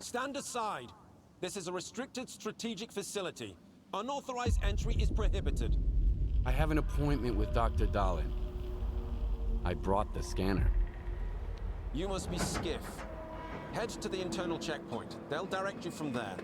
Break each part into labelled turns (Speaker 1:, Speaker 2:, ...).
Speaker 1: Stand aside. This is a restricted strategic facility. Unauthorized entry is prohibited.
Speaker 2: I have an appointment with Dr. Dahlin. I brought the scanner.
Speaker 1: You must be Skiff. Head to the internal checkpoint. They'll direct you from there.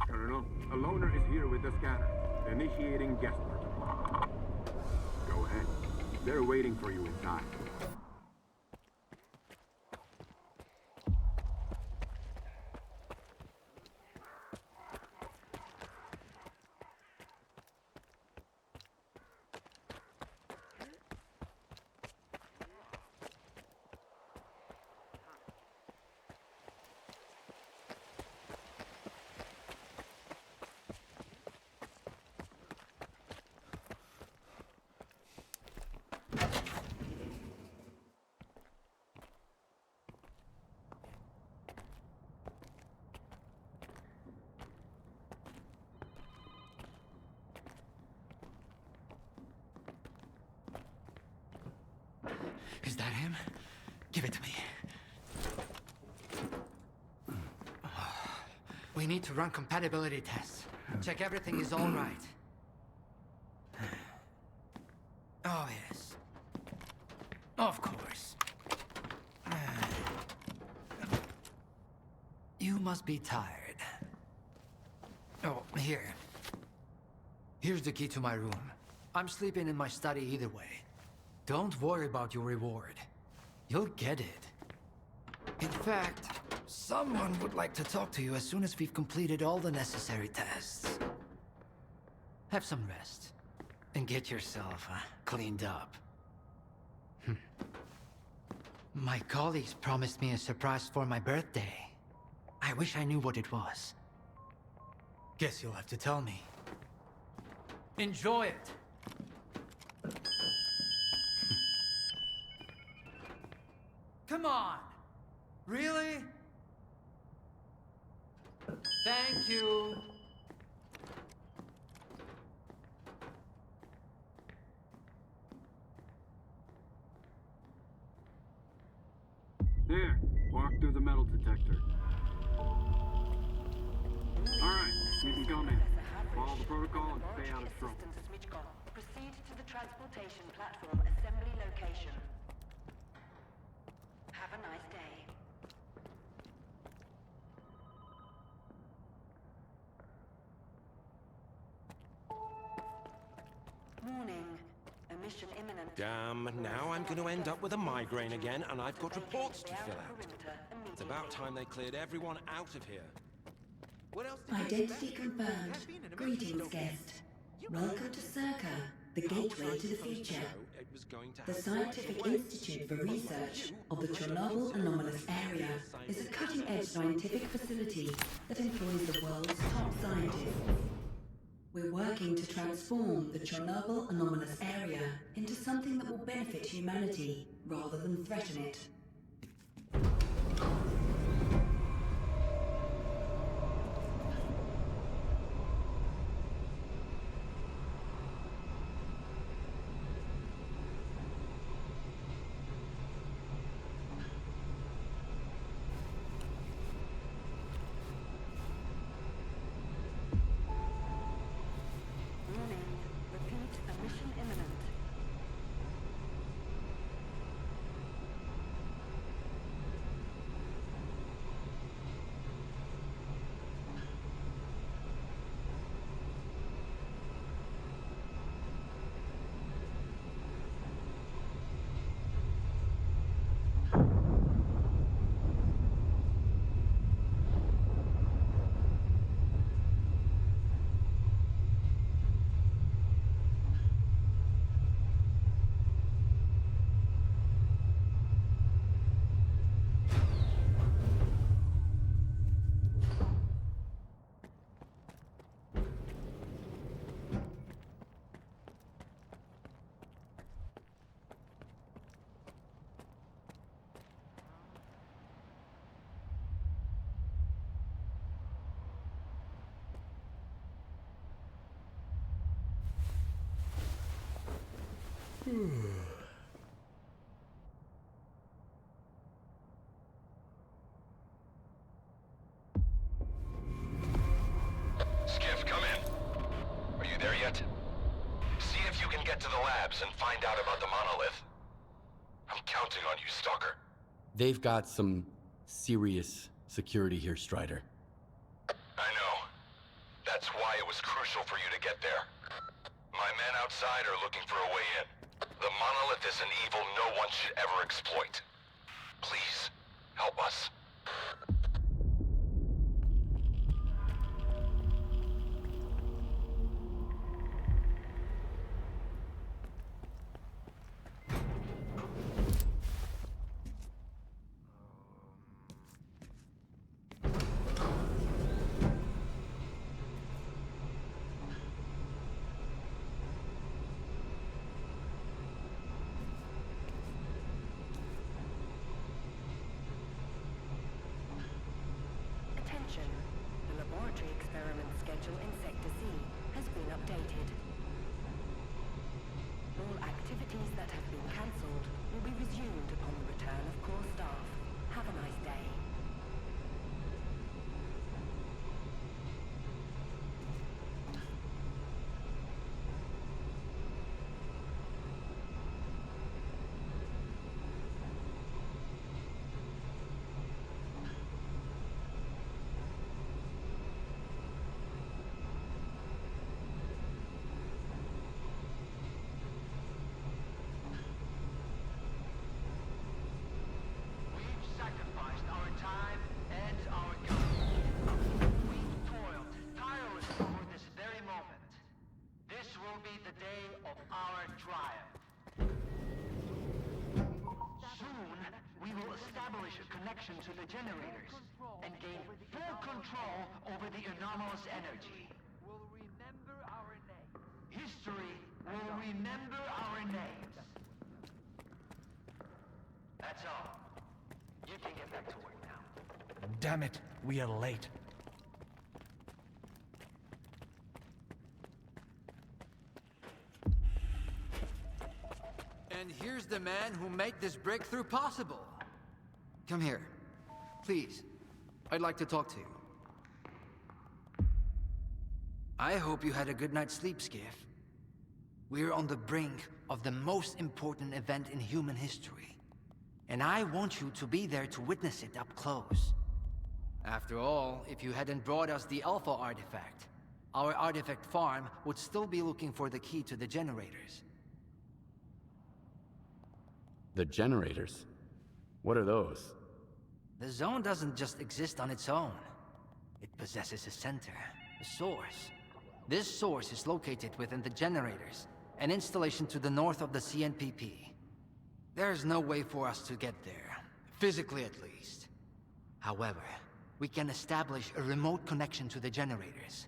Speaker 3: Colonel, a loner is here with the scanner. Initiating guesswork. Go ahead. They're waiting for you inside.
Speaker 4: Is that him? Give it to me. We need to run compatibility tests. Check everything is all right. Oh, yes. Of course. You must be tired. Oh, here. Here's the key to my room. I'm sleeping in my study either way. Don't worry about your reward. You'll get it. In fact, someone would like to talk to you as soon as we've completed all the necessary tests. Have some rest. And get yourself cleaned up. My colleagues promised me a surprise for my birthday. I wish I knew what it was. Guess you'll have to tell me. Enjoy it! Come on! Really? Thank you!
Speaker 3: There, walk through the metal detector. Alright, you can come in. Follow the protocol and stay out of trouble.
Speaker 5: Proceed to the transportation platform assembly location. Have a nice day. Warning. Emission imminent.
Speaker 1: Damn, now I'm going to end up with a migraine again, and I've got reports to fill out. It's about time they cleared everyone out of here. What else did
Speaker 6: Identity confirmed. Greetings, guest. Welcome to STALKER, the gateway to the future. The Scientific Institute for Research of the Chornobyl Anomalous Area is a cutting-edge scientific facility that employs the world's top scientists. We're working to transform the Chornobyl Anomalous Area into something that will benefit humanity rather than threaten it.
Speaker 7: Skiff, come in. Are you there yet? See if you can get to the labs and find out about the monolith. I'm counting on you, Stalker.
Speaker 2: They've got some serious security here, Strider.
Speaker 7: I know. That's why it was crucial for you to get there. My men outside are looking for a way in. The monolith is an evil no one should ever exploit. Please, help us.
Speaker 5: Attention. The laboratory experiment schedule in Sector C has been updated. All activities that have been cancelled will be resumed upon the return of core staff. Have a nice day.
Speaker 8: To the generators and gain full control over the anomalous energy. Will remember our names. History will remember our names. That's all. You can get back to work now.
Speaker 4: Damn it, we are late. And here's the man who made this breakthrough possible. Come here. Please. I'd like to talk to you. I hope you had a good night's sleep, Skiff. We're on the brink of the most important event in human history. And I want you to be there to witness it up close. After all, if you hadn't brought us the Alpha artifact, our artifact farm would still be looking for the key to the generators.
Speaker 2: The generators? What are those?
Speaker 4: The zone doesn't just exist on its own. It possesses a center, a source. This source is located within the generators, an installation to the north of the CNPP. There's no way for us to get there, physically at least. However, we can establish a remote connection to the generators.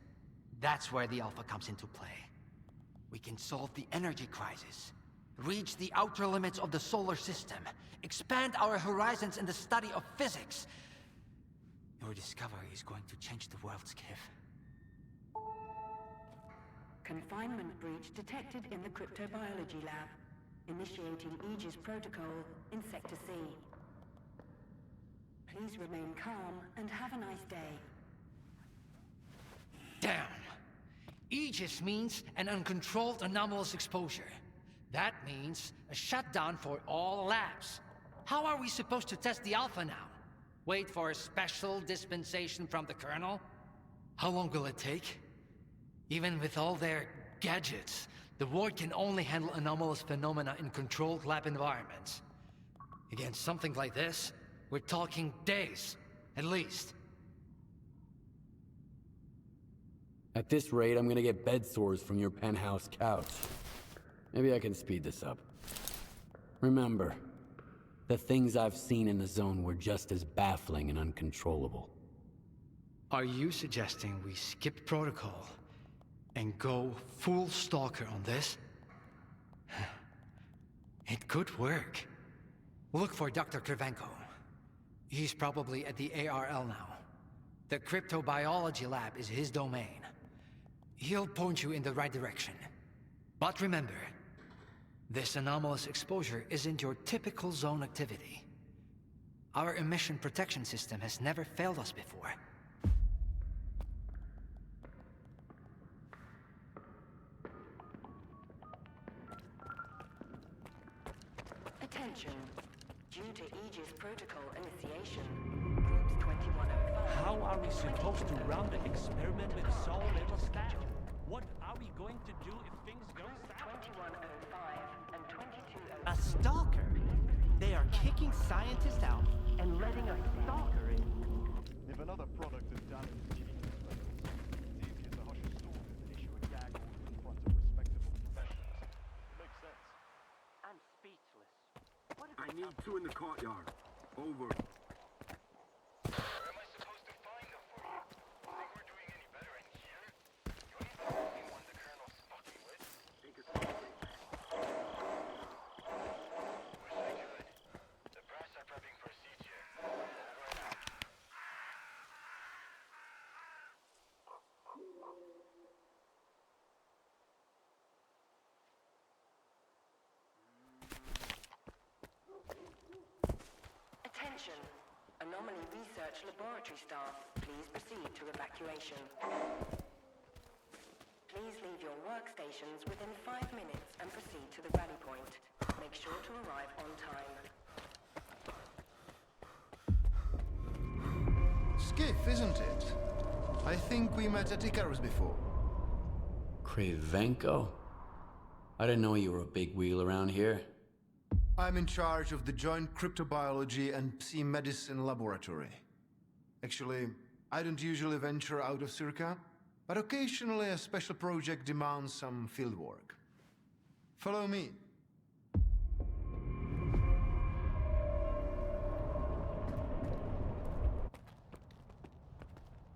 Speaker 4: That's where the Alpha comes into play. We can solve the energy crisis, reach the outer limits of the solar system, expand our horizons in the study of physics. Your discovery is going to change the world, Skiff.
Speaker 5: Confinement breach detected in the cryptobiology lab. Initiating Aegis protocol in Sector C. Please remain calm and have a nice day.
Speaker 4: Damn! Aegis means an uncontrolled anomalous exposure. That means a shutdown for all labs. How are we supposed to test the Alpha now? Wait for a special dispensation from the Colonel? How long will it take? Even with all their gadgets, the Ward can only handle anomalous phenomena in controlled lab environments. Against something like this, we're talking days, at least.
Speaker 2: At this rate, I'm gonna get bed sores from your penthouse couch. Maybe I can speed this up. Remember, the things I've seen in the zone were just as baffling and uncontrollable.
Speaker 4: Are you suggesting we skip protocol and go full Stalker on this? It could work. Look for Dr. Krivenko. He's probably at the ARL now. The cryptobiology lab is his domain. He'll point you in the right direction. But remember, This anomalous exposure isn't your typical zone activity. Our emission protection system has never failed us before.
Speaker 5: Attention. Due to Aegis protocol initiation, groups 2105...
Speaker 9: How are we supposed to run the experiment with so little staff? What are we going to do if things go south?
Speaker 5: 2105 and 2205...
Speaker 9: A stalker? They are kicking scientists out and letting a stalker in.
Speaker 10: If another product is damaged to the experiments, it's easier to hush a storm than issue a gag order in front of respectable professionals. It makes sense.
Speaker 9: I'm speechless.
Speaker 3: I need two in the courtyard. Over.
Speaker 7: Where am I supposed to find them for you? Think we're doing any better in here? You ain't the only one the Colonel's fucking with.
Speaker 3: Take a seat.
Speaker 7: Wish I could. The brass are prepping for a siege here. Over and out.
Speaker 5: Attention. Anomaly Research Laboratory staff, please proceed to evacuation. Please leave your workstations within 5 minutes and proceed to the rally point. Make sure to arrive on time.
Speaker 11: Skiff, isn't it? I think we met at Icarus before.
Speaker 2: Cravenko? I didn't know you were a big wheel around here.
Speaker 11: I'm in charge of the Joint Cryptobiology and Psi-Medicine Laboratory. Actually, I don't usually venture out of Circa, but occasionally a special project demands some fieldwork. Follow me.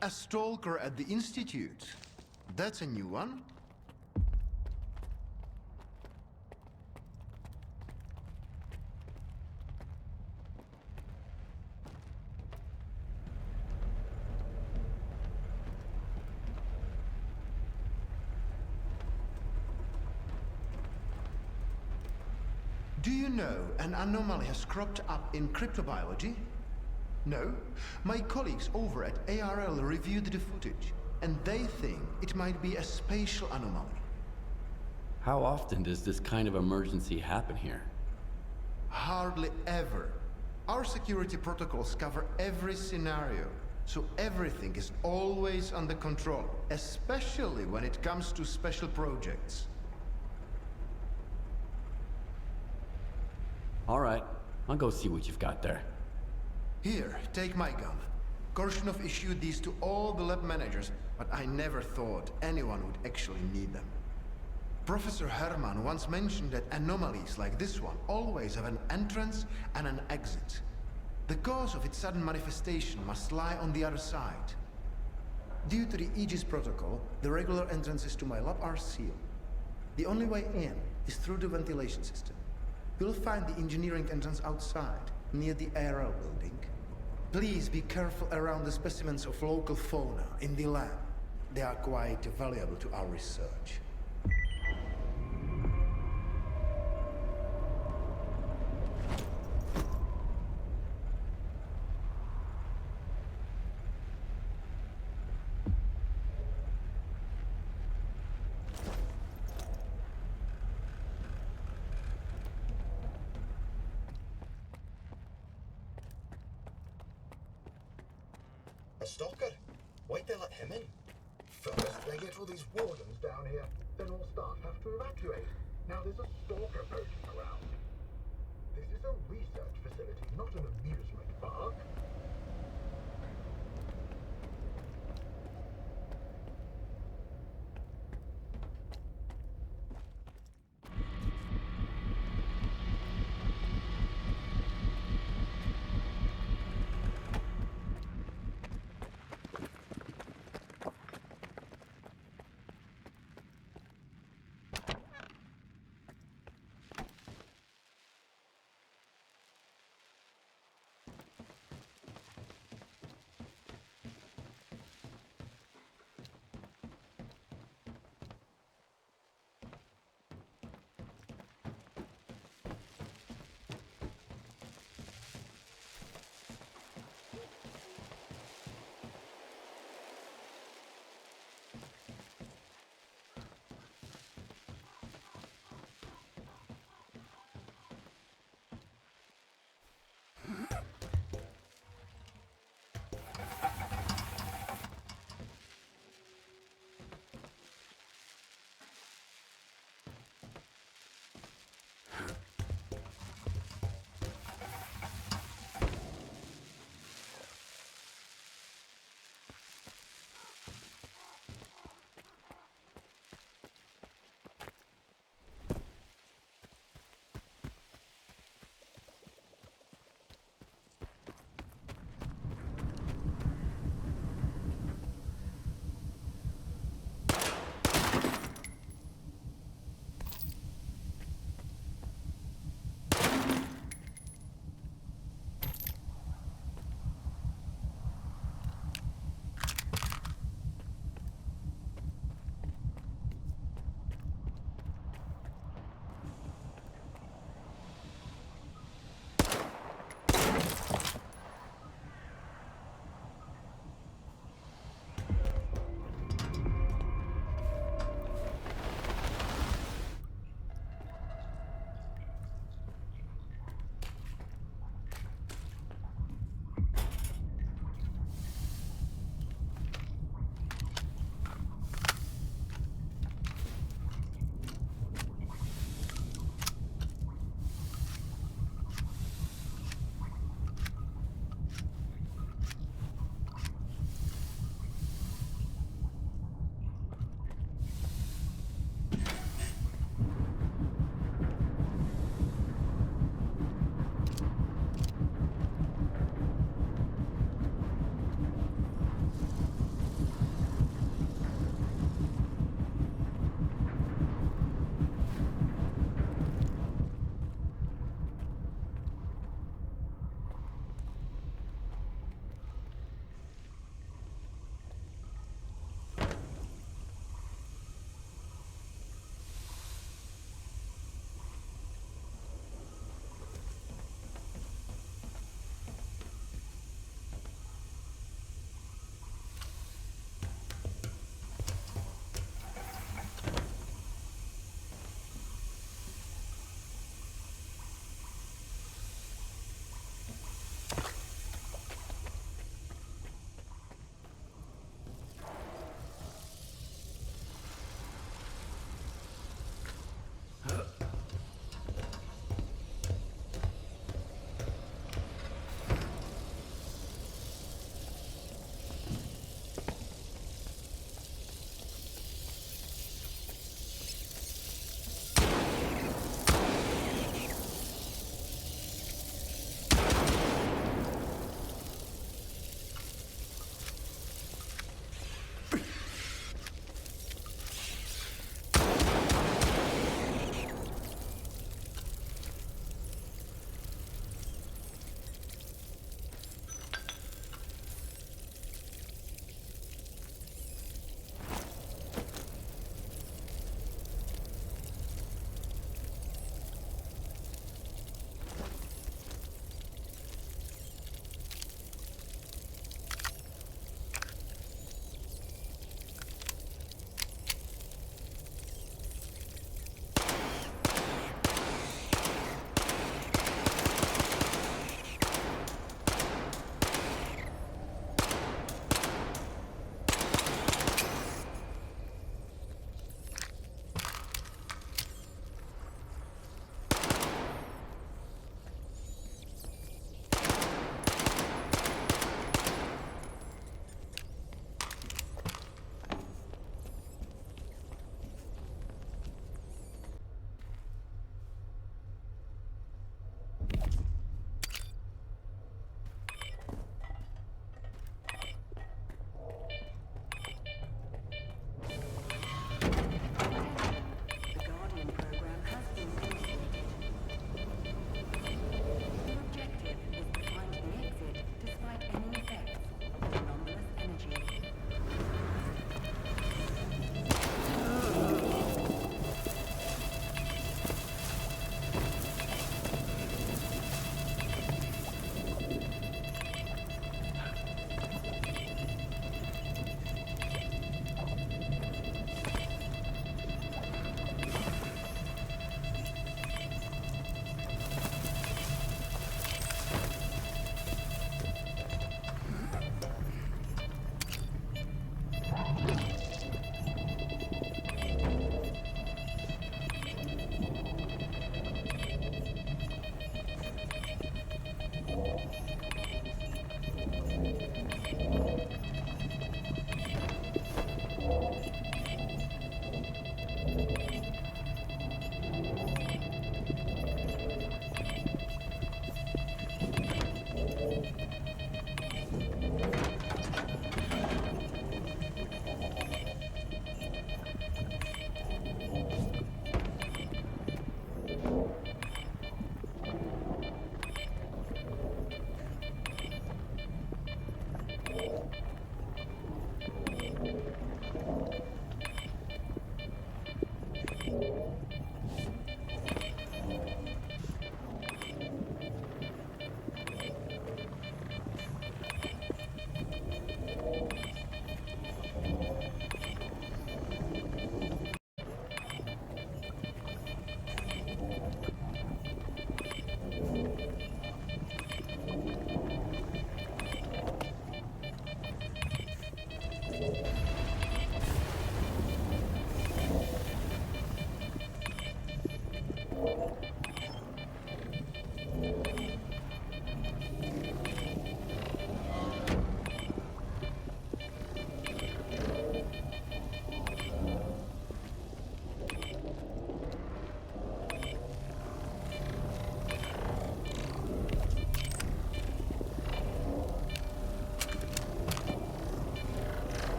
Speaker 11: A stalker at the Institute. That's a new one. Do you know an anomaly has cropped up in cryptobiology? No? My colleagues over at ARL reviewed the footage, and they think it might be a spatial anomaly.
Speaker 2: How often does this kind of emergency happen here?
Speaker 11: Hardly ever. Our security protocols cover every scenario, so everything is always under control, especially when it comes to special projects.
Speaker 2: All right, I'll go see what you've got there.
Speaker 11: Here, take my gun. Korshunov issued these to all the lab managers, but I never thought anyone would actually need them. Professor Herman once mentioned that anomalies like this one always have an entrance and an exit. The cause of its sudden manifestation must lie on the other side. Due to the Aegis protocol, the regular entrances to my lab are sealed. The only way in is through the ventilation system. You'll find the engineering entrance outside, near the ARL building. Please be careful around the specimens of local fauna in the lab. They are quite valuable to our research.
Speaker 12: A stalker? Why'd they let him in? First, they get all these wardens down here, then all staff have to evacuate. Now there's a stalker poking around. This is a research facility, not an amusement park.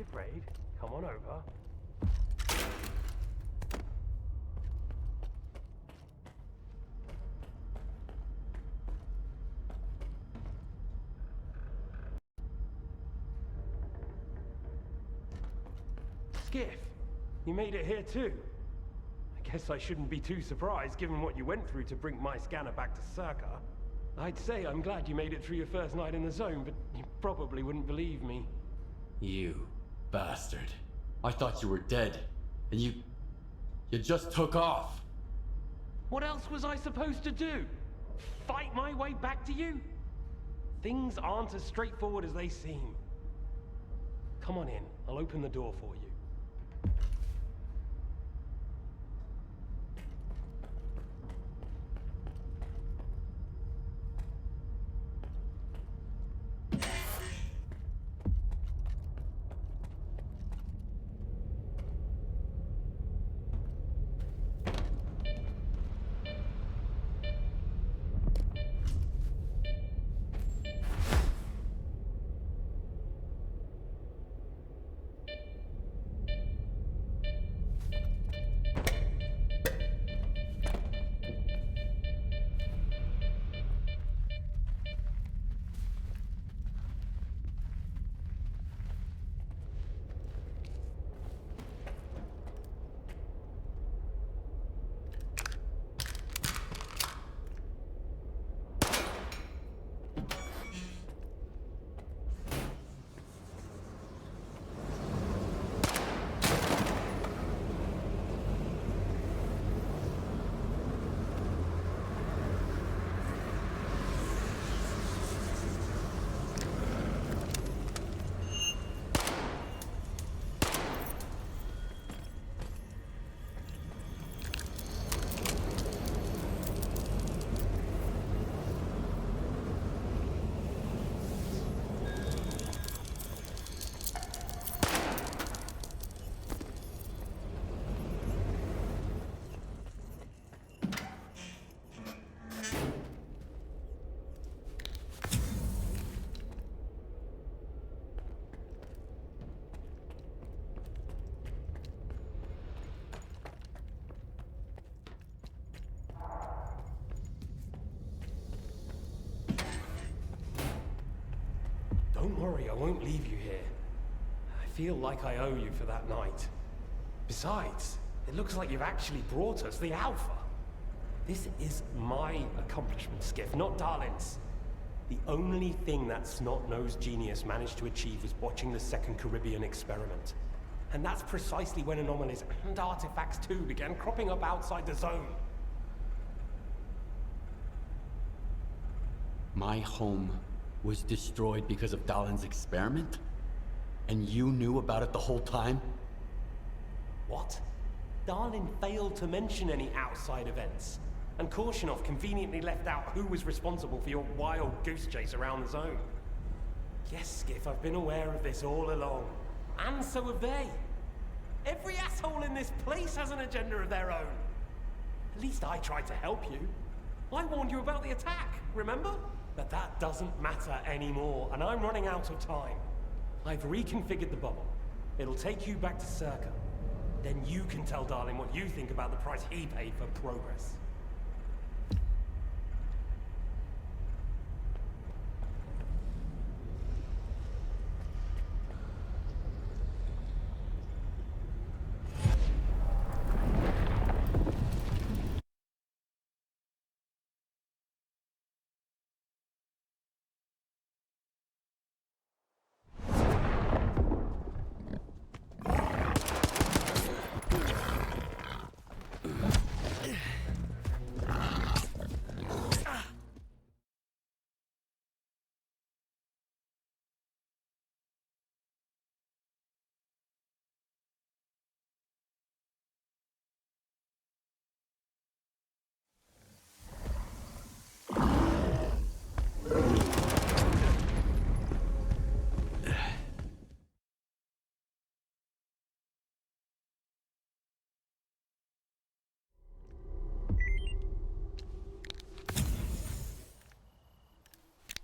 Speaker 9: afraid. Come on over. Skiff, you made it here too. I guess I shouldn't be too surprised given what you went through to bring my scanner back to Circa. I'd say I'm glad you made it through your first night in the zone, but you probably wouldn't believe me.
Speaker 2: You bastard. I thought you were dead, and you just took off.
Speaker 9: What else was I supposed to do? Fight my way back to you? Things aren't as straightforward as they seem. Come on in, I'll open the door for you. Don't worry, I won't leave you here. I feel like I owe you for that night. Besides, it looks like you've actually brought us the Alpha. This is my accomplishment, Skiff, not Darlin's. The only thing that snot-nosed genius managed to achieve was watching the Second Caribbean experiment. And that's precisely when anomalies and artifacts too began cropping up outside the zone.
Speaker 2: My home was destroyed because of Dalin's experiment? And you knew about it the whole time?
Speaker 9: What? Darlin failed to mention any outside events, and Korshunov conveniently left out who was responsible for your wild goose chase around the zone. Yes, Skiff, I've been aware of this all along. And so have they. Every asshole in this place has an agenda of their own. At least I tried to help you. I warned you about the attack, remember? But that doesn't matter anymore, and I'm running out of time. I've reconfigured the bubble. It'll take you back to Circa. Then you can tell Darlin what you think about the price he paid for progress.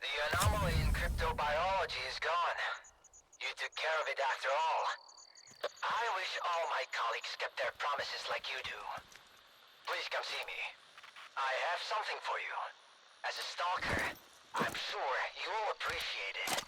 Speaker 13: The anomaly in cryptobiology is gone. You took care of it after all. I wish all my colleagues kept their promises like you do. Please come see me. I have something for you. As a stalker, I'm sure you'll appreciate it.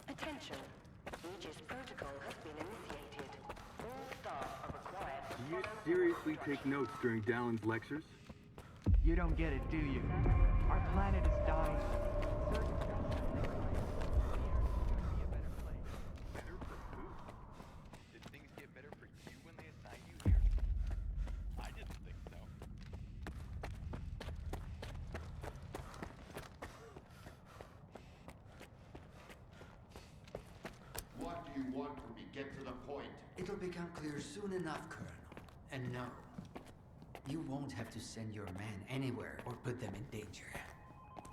Speaker 5: Attention. Aegis protocol has been initiated. All staff are required to
Speaker 3: Do you
Speaker 5: follow
Speaker 3: seriously take notes during Dallin's lectures?
Speaker 8: You don't get it, do you? Our planet is dying.
Speaker 10: Better for who? Did things get better for you when they assigned you here? I didn't think so.
Speaker 11: What do you want from me? Get to the point.
Speaker 4: It'll become clear soon enough, Colonel. And no, you won't have to send your men anywhere or put them in danger.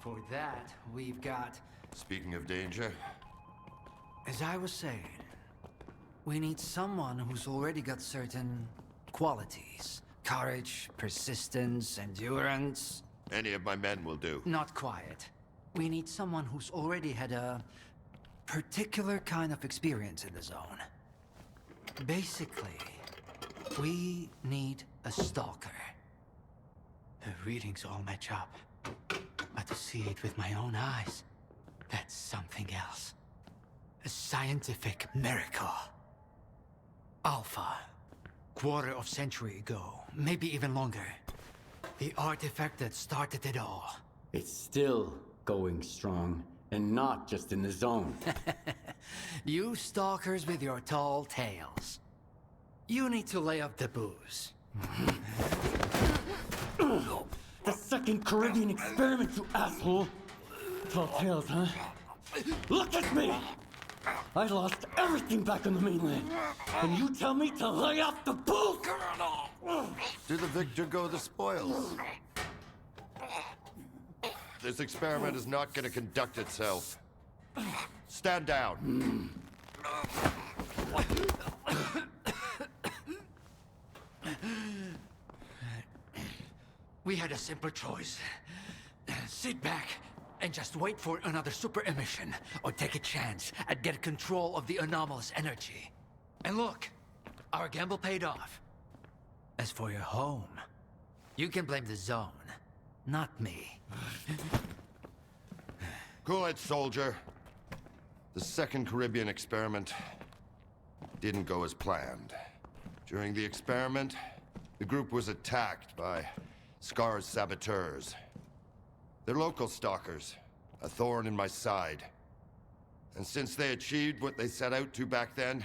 Speaker 4: For that, we've got...
Speaker 7: Speaking of danger,
Speaker 4: As I was saying, we need someone who's already got certain qualities. Courage, persistence, endurance.
Speaker 7: any of my men will do.
Speaker 4: Not quiet. We need someone who's already had a particular kind of experience in the zone. Basically, we need a stalker. The readings all match up. But to see it with my own eyes, that's something else. A scientific miracle. Alpha. Quarter of century ago, maybe even longer. The artifact that started it all.
Speaker 2: It's still going strong, and not just in the zone.
Speaker 4: You stalkers with your tall tales. You need to lay up the booze.
Speaker 2: The second Caribbean experiment, you asshole! Tall tales, huh? Look at me! I lost everything back on the mainland. And you tell me to lay off the booze?
Speaker 7: To the victor go the spoils. This experiment is not going to conduct itself. Stand down.
Speaker 4: We had a simple choice. Sit back and just wait for another super emission, or take a chance at getting control of the anomalous energy. And look, our gamble paid off. As for your home, you can blame the zone, not me.
Speaker 7: Cool it, soldier. The second Caribbean experiment didn't go as planned. During the experiment, the group was attacked by Scar's saboteurs. They're local stalkers, a thorn in my side. And since they achieved what they set out to back then,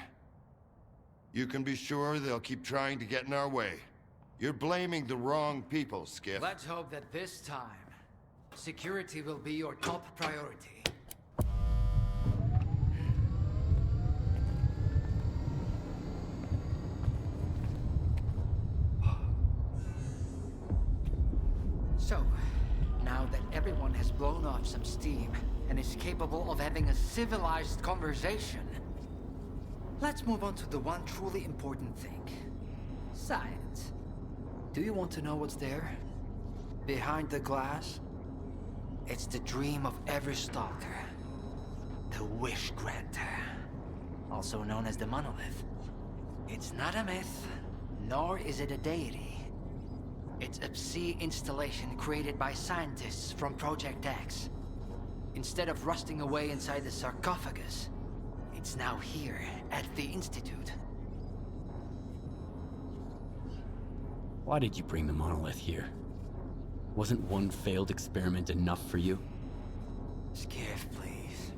Speaker 7: you can be sure they'll keep trying to get in our way. You're blaming the wrong people, Skiff.
Speaker 4: Let's hope that this time, security will be your top priority. So, now that everyone has blown off some steam and is capable of having a civilized conversation, let's move on to the one truly important thing. Science. Do you want to know what's there? Behind the glass? It's the dream of every stalker. The Wish Granter. Also known as the Monolith. It's not a myth, nor is it a deity. It's a Psi installation created by scientists from Project X. Instead of rusting away inside the sarcophagus, it's now here at the Institute.
Speaker 2: Why did you bring the monolith here? Wasn't one failed experiment enough for you?
Speaker 4: Skiff, please.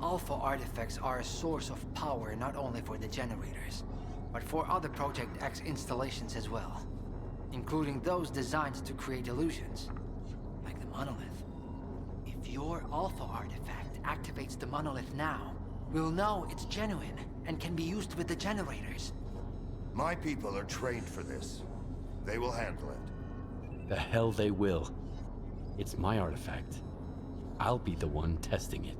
Speaker 4: Alpha artifacts are a source of power not only for the generators, but for other Project X installations as well. Including those designed to create illusions, like the monolith. If your Alpha artifact activates the monolith now, we'll know it's genuine and can be used with the generators.
Speaker 7: My people are trained for this. They will handle it.
Speaker 2: The hell they will. It's my artifact. I'll be the one testing it.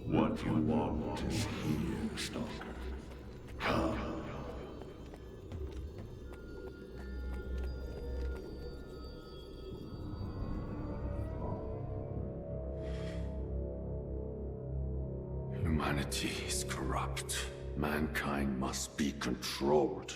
Speaker 14: What you want is here, Stalker. Come. Humanity is corrupt. Mankind must be controlled.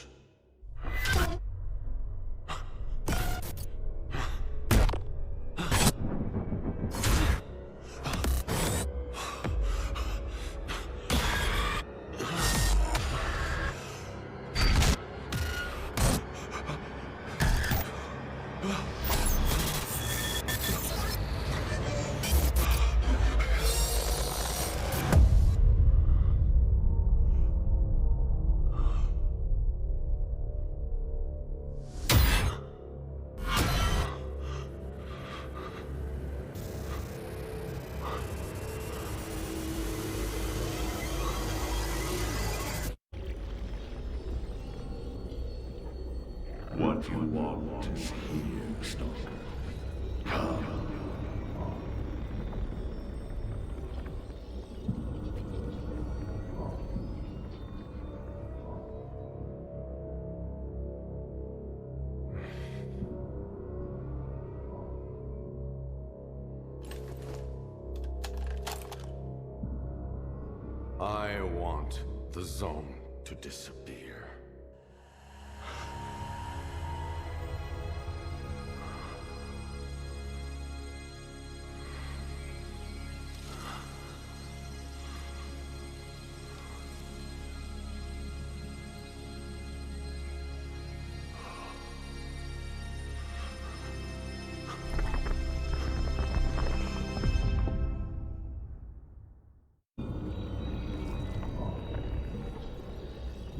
Speaker 14: What you want is here, Stalker. Come.
Speaker 15: I want the zone to disappear.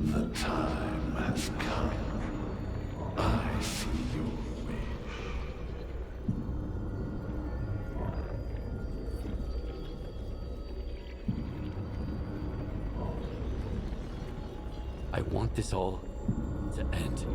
Speaker 15: The time has come. I see your wish.
Speaker 2: I want this all to end.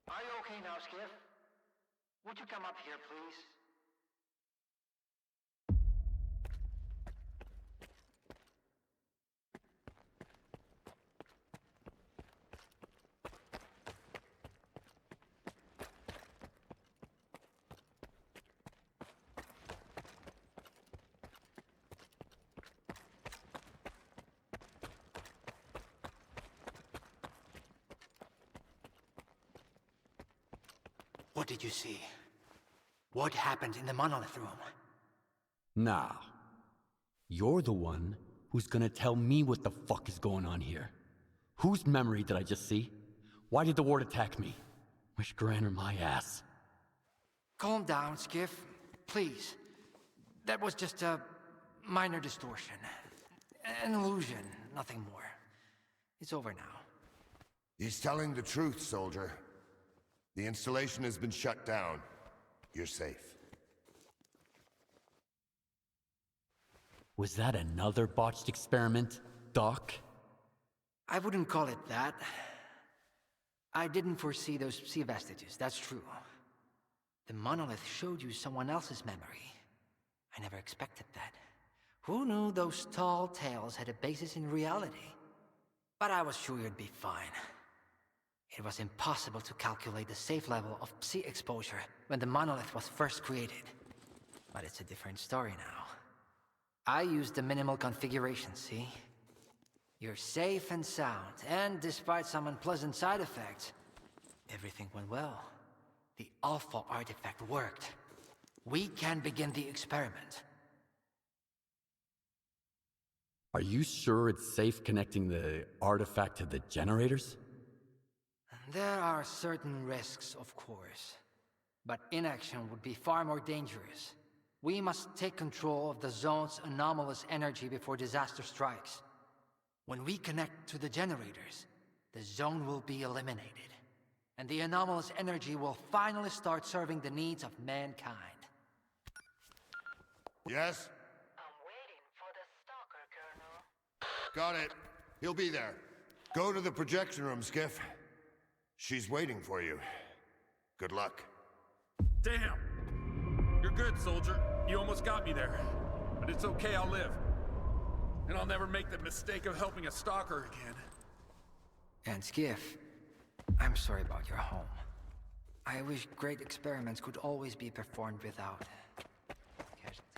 Speaker 8: Are you okay now, Skiff? Would you come up here, please?
Speaker 4: What did you see? What happened in the monolith room?
Speaker 2: Now, you're the one who's gonna tell me what the fuck is going on here. Whose memory did I just see? Why did the ward attack me? Wish Granner my ass.
Speaker 4: Calm down, Skiff. Please. That was just a minor distortion. An illusion, nothing more. It's over now.
Speaker 7: He's telling the truth, soldier. The installation has been shut down. You're safe.
Speaker 2: Was that another botched experiment, Doc?
Speaker 4: I wouldn't call it that. I didn't foresee those sea vestiges, that's true. The monolith showed you someone else's memory. I never expected that. Who knew those tall tales had a basis in reality? But I was sure you'd be fine. It was impossible to calculate the safe level of Psi exposure when the monolith was first created. But it's a different story now. I used the minimal configuration, see? You're safe and sound, and despite some unpleasant side effects, everything went well. The Alpha artifact worked. We can begin the experiment.
Speaker 2: Are you sure it's safe connecting the artifact to the generators?
Speaker 4: There are certain risks, of course. But inaction would be far more dangerous. We must take control of the zone's anomalous energy before disaster strikes. When we connect to the generators, the zone will be eliminated, and the anomalous energy will finally start serving the needs of mankind.
Speaker 16: Yes?
Speaker 5: I'm waiting for the Stalker, Colonel.
Speaker 16: Got it. He'll be there. Go to the projection room, Skiff. She's waiting for you. Good luck.
Speaker 17: Damn! You're good, soldier. You almost got me there. But it's okay, I'll live. And I'll never make the mistake of helping a stalker again.
Speaker 4: And Skiff, I'm sorry about your home. I wish great experiments could always be performed without casualties.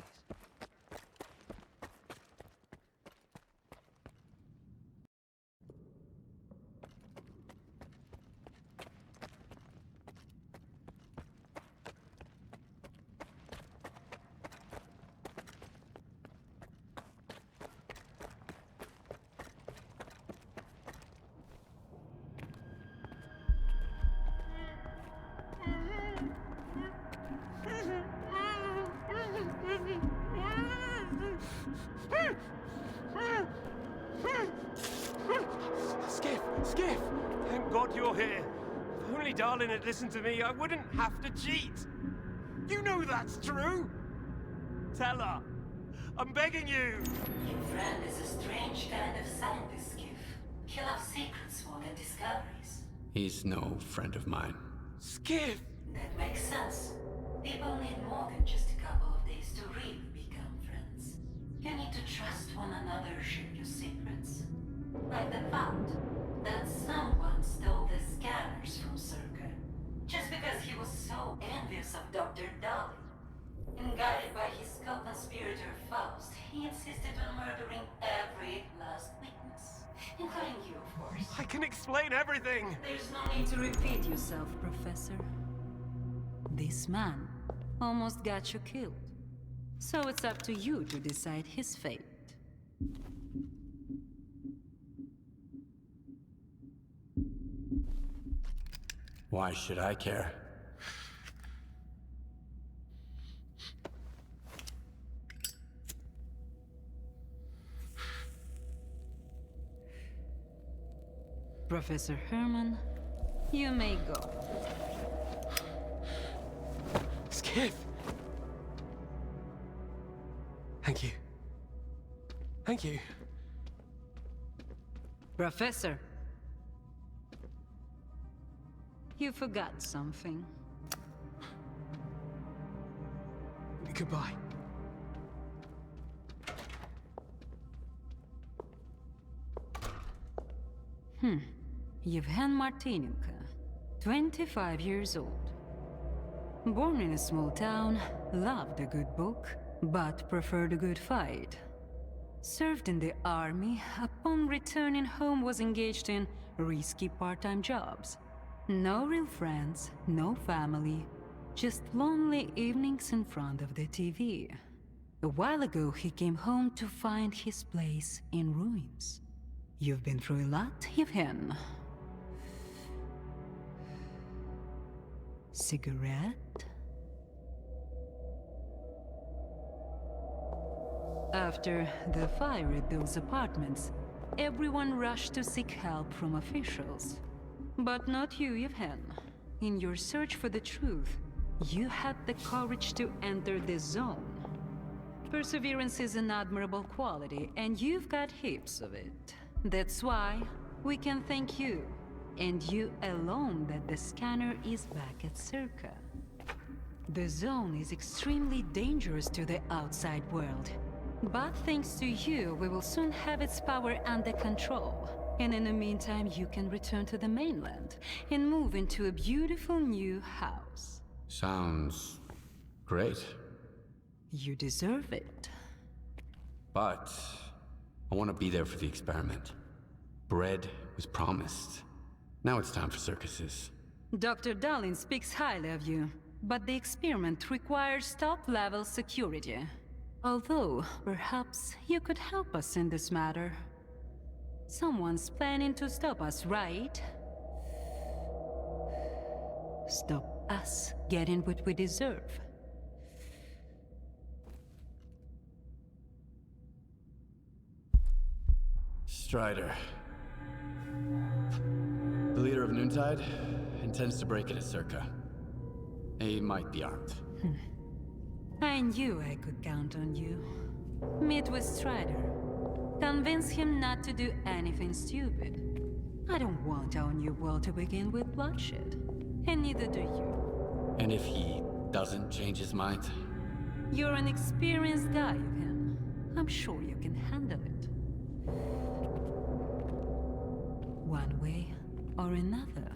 Speaker 9: Skiff! Thank God you're here. If only Darlin had listened to me, I wouldn't have to cheat. You know that's true. Tell her. I'm begging you.
Speaker 6: Your friend is a strange kind of scientist, Skiff. He loves secrets more than discoveries.
Speaker 2: He's no friend of mine.
Speaker 9: Skiff!
Speaker 6: That makes sense. People need more than just a couple of days to really become friends. You need to trust one another, share your secrets. Like the fact that someone stole the scanners from Circa, just because he was so envious of Dr. Dolly. And guided by his co-conspirator Faust, he insisted on murdering every last witness. Including you, of course.
Speaker 9: I can explain everything!
Speaker 6: There's no need to repeat yourself, Professor. This man almost got you killed. So it's up to you to decide his fate.
Speaker 2: Why should I care?
Speaker 6: Professor Herman, you may go.
Speaker 9: Skiff! Thank you. Thank you.
Speaker 6: Professor, you forgot something.
Speaker 9: Goodbye.
Speaker 6: Yevhen Martinenko, 25 years old. Born in a small town, loved a good book, but preferred a good fight. Served in the army, upon returning home was engaged in risky part-time jobs. No real friends, no family, just lonely evenings in front of the TV. A while ago, he came home to find his place in ruins. You've been through a lot, Yevhen. Cigarette? After the fire at those apartments, everyone rushed to seek help from officials. But not you, Yevhen. In your search for the truth, you had the courage to enter the zone. Perseverance is an admirable quality, and you've got heaps of it. That's why we can thank you, and you alone, that the scanner is back at Circa. The zone is extremely dangerous to the outside world. But thanks to you, we will soon have its power under control. And in the meantime, you can return to the mainland and move into a beautiful new house.
Speaker 2: Sounds great.
Speaker 6: You deserve it.
Speaker 2: But I want to be there for the experiment. Bread was promised. Now it's time for circuses.
Speaker 6: Dr. Darlin speaks highly of you, but the experiment requires top-level security. Although, perhaps you could help us in this matter. Someone's planning to stop us, right? Stop
Speaker 18: us getting what we deserve.
Speaker 2: Strider. The leader of Noontide intends to break into Circa. He might be armed.
Speaker 18: I knew I could count on you. Meet with Strider. Convince him not to do anything stupid. I don't want our new world to begin with bloodshed. And neither do you.
Speaker 2: And if he doesn't change his mind?
Speaker 18: You're an experienced guy, Ken. I'm sure you can handle it. One way or another.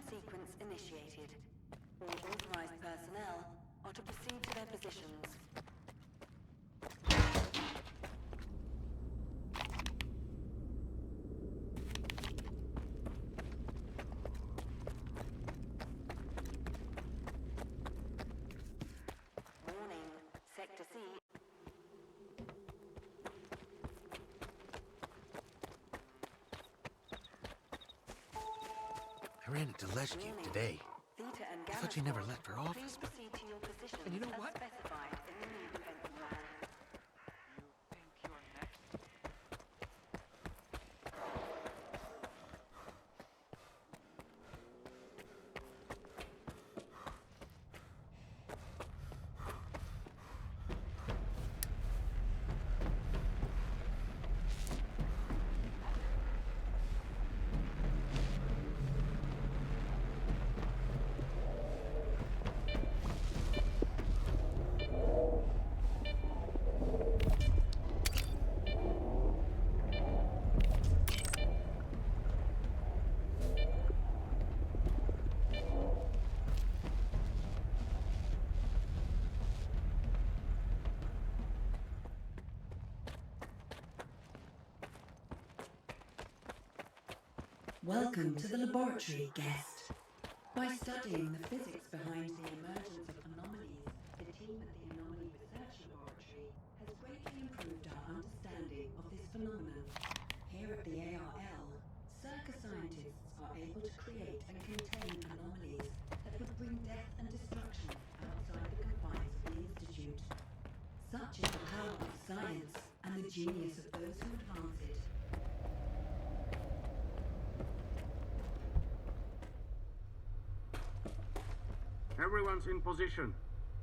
Speaker 5: Sequence initiated. All authorized personnel are to proceed to their positions. Warning, Sector C.
Speaker 19: I ran into Leshki today. I thought you never left her office, but...
Speaker 5: And you know what? Specified in the new defense plan.
Speaker 6: Welcome to the laboratory, guest. By studying the physics behind the emergence of anomalies, the team at the Anomaly Research Laboratory has greatly improved our understanding of this phenomenon. Here at the ARL, Circa scientists are able to create and contain anomalies that would bring death and destruction outside the confines of the Institute. Such is the power of science and the genius of those who advance it.
Speaker 3: Everyone's in position.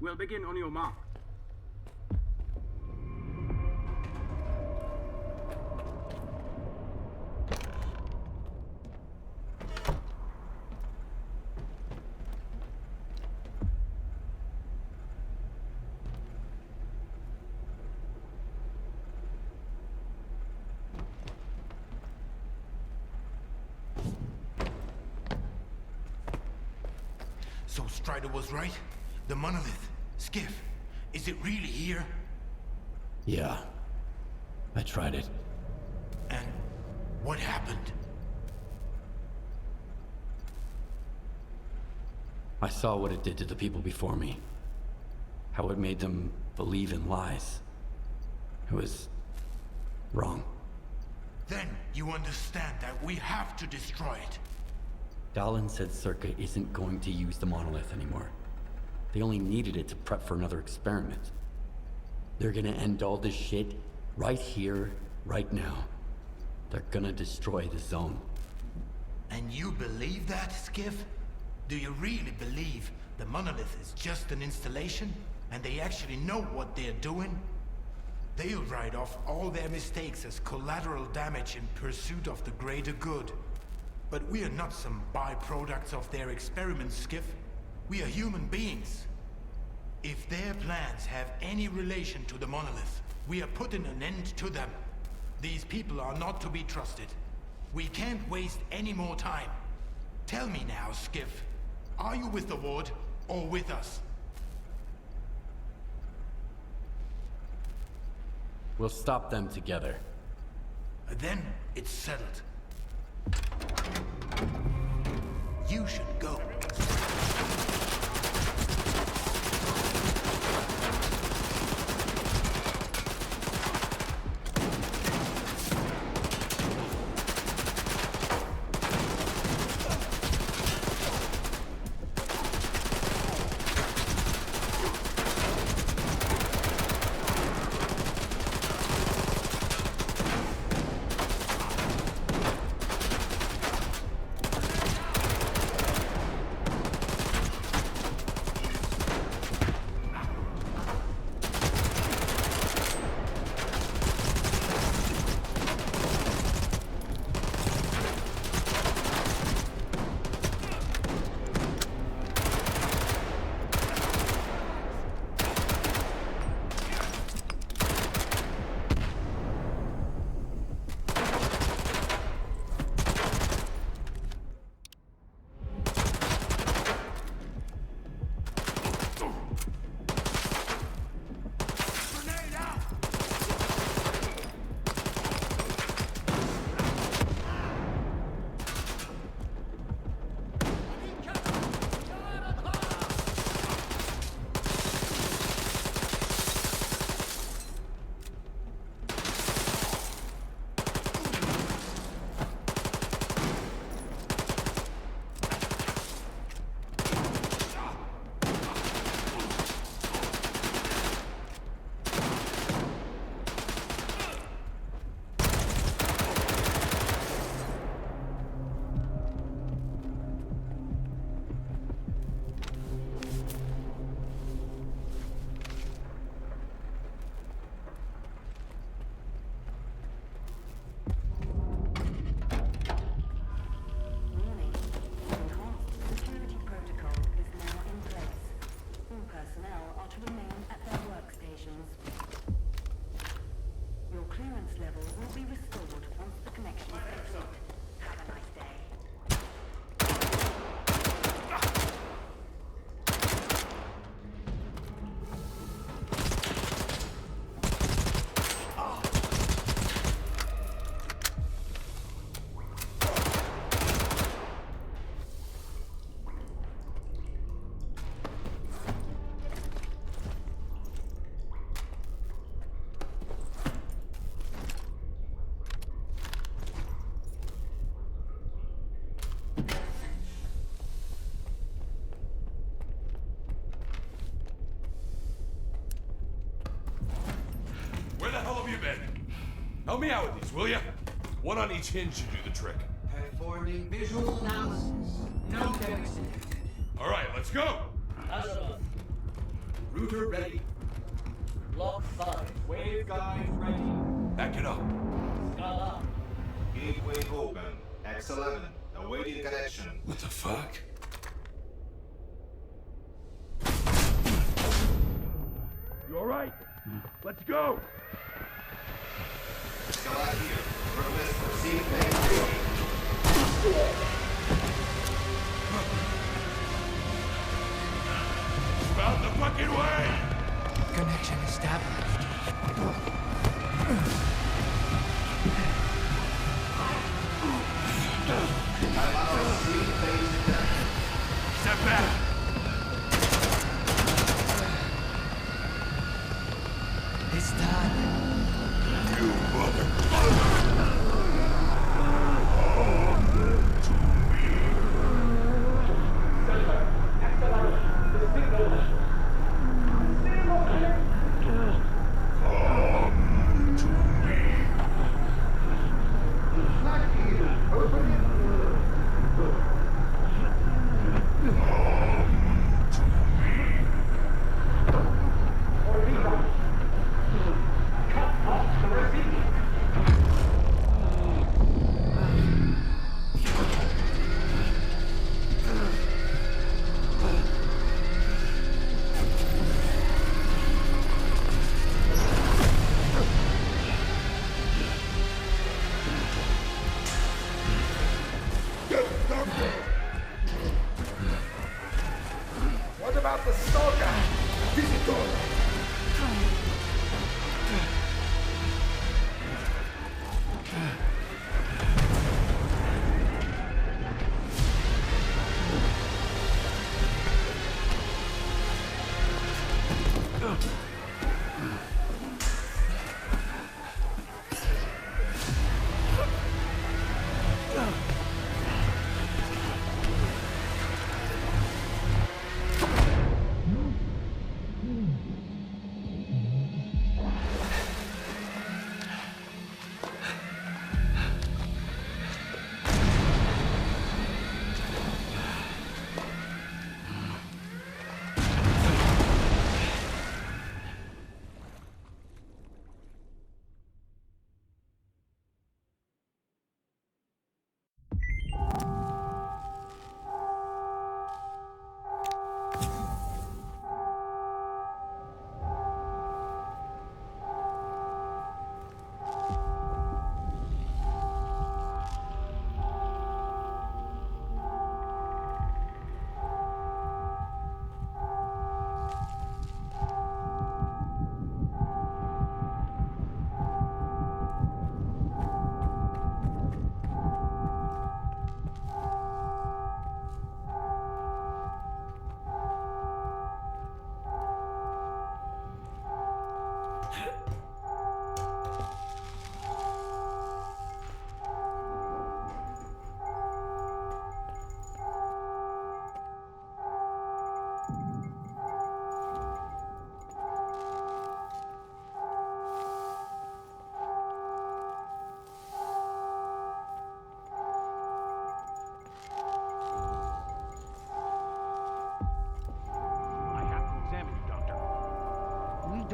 Speaker 3: We'll begin on your mark.
Speaker 19: So Strider was right? The monolith, Skiff, is it really here?
Speaker 2: Yeah. I tried it.
Speaker 19: And what happened?
Speaker 2: I saw what it did to the people before me. How it made them believe in lies. It was wrong.
Speaker 19: Then you understand that we have to destroy it.
Speaker 2: Dahlan said Circa isn't going to use the monolith anymore. They only needed it to prep for another experiment. They're gonna end all this shit right here, right now. They're gonna destroy the zone.
Speaker 19: And you believe that, Skiff? Do you really believe the monolith is just an installation, and they actually know what they're doing? They'll write off all their mistakes as collateral damage in pursuit of the greater good. But we are not some byproducts of their experiments, Skiff. We are human beings. If their plans have any relation to the monolith, we are putting an end to them. These people are not to be trusted. We can't waste any more time. Tell me now, Skiff. Are you with the Ward or with us?
Speaker 2: We'll stop them together.
Speaker 19: Then it's settled. You should go.
Speaker 15: Help me out with these, will ya? One on each hinge should do the trick.
Speaker 4: Performing visual analysis. No damage detected.
Speaker 15: All right, let's go!
Speaker 20: Astra. Router ready. Lock 5. Waveguide ready.
Speaker 15: Back it up.
Speaker 20: Scala.
Speaker 21: Gateway open. X11. Awaiting connection.
Speaker 15: What the fuck?
Speaker 17: You all right? Let's go!
Speaker 21: Scala here. Request proceed main.
Speaker 15: Out the fucking way!
Speaker 4: Connection established.
Speaker 15: Step back!
Speaker 4: It's done.
Speaker 15: You motherfucker!
Speaker 8: Cut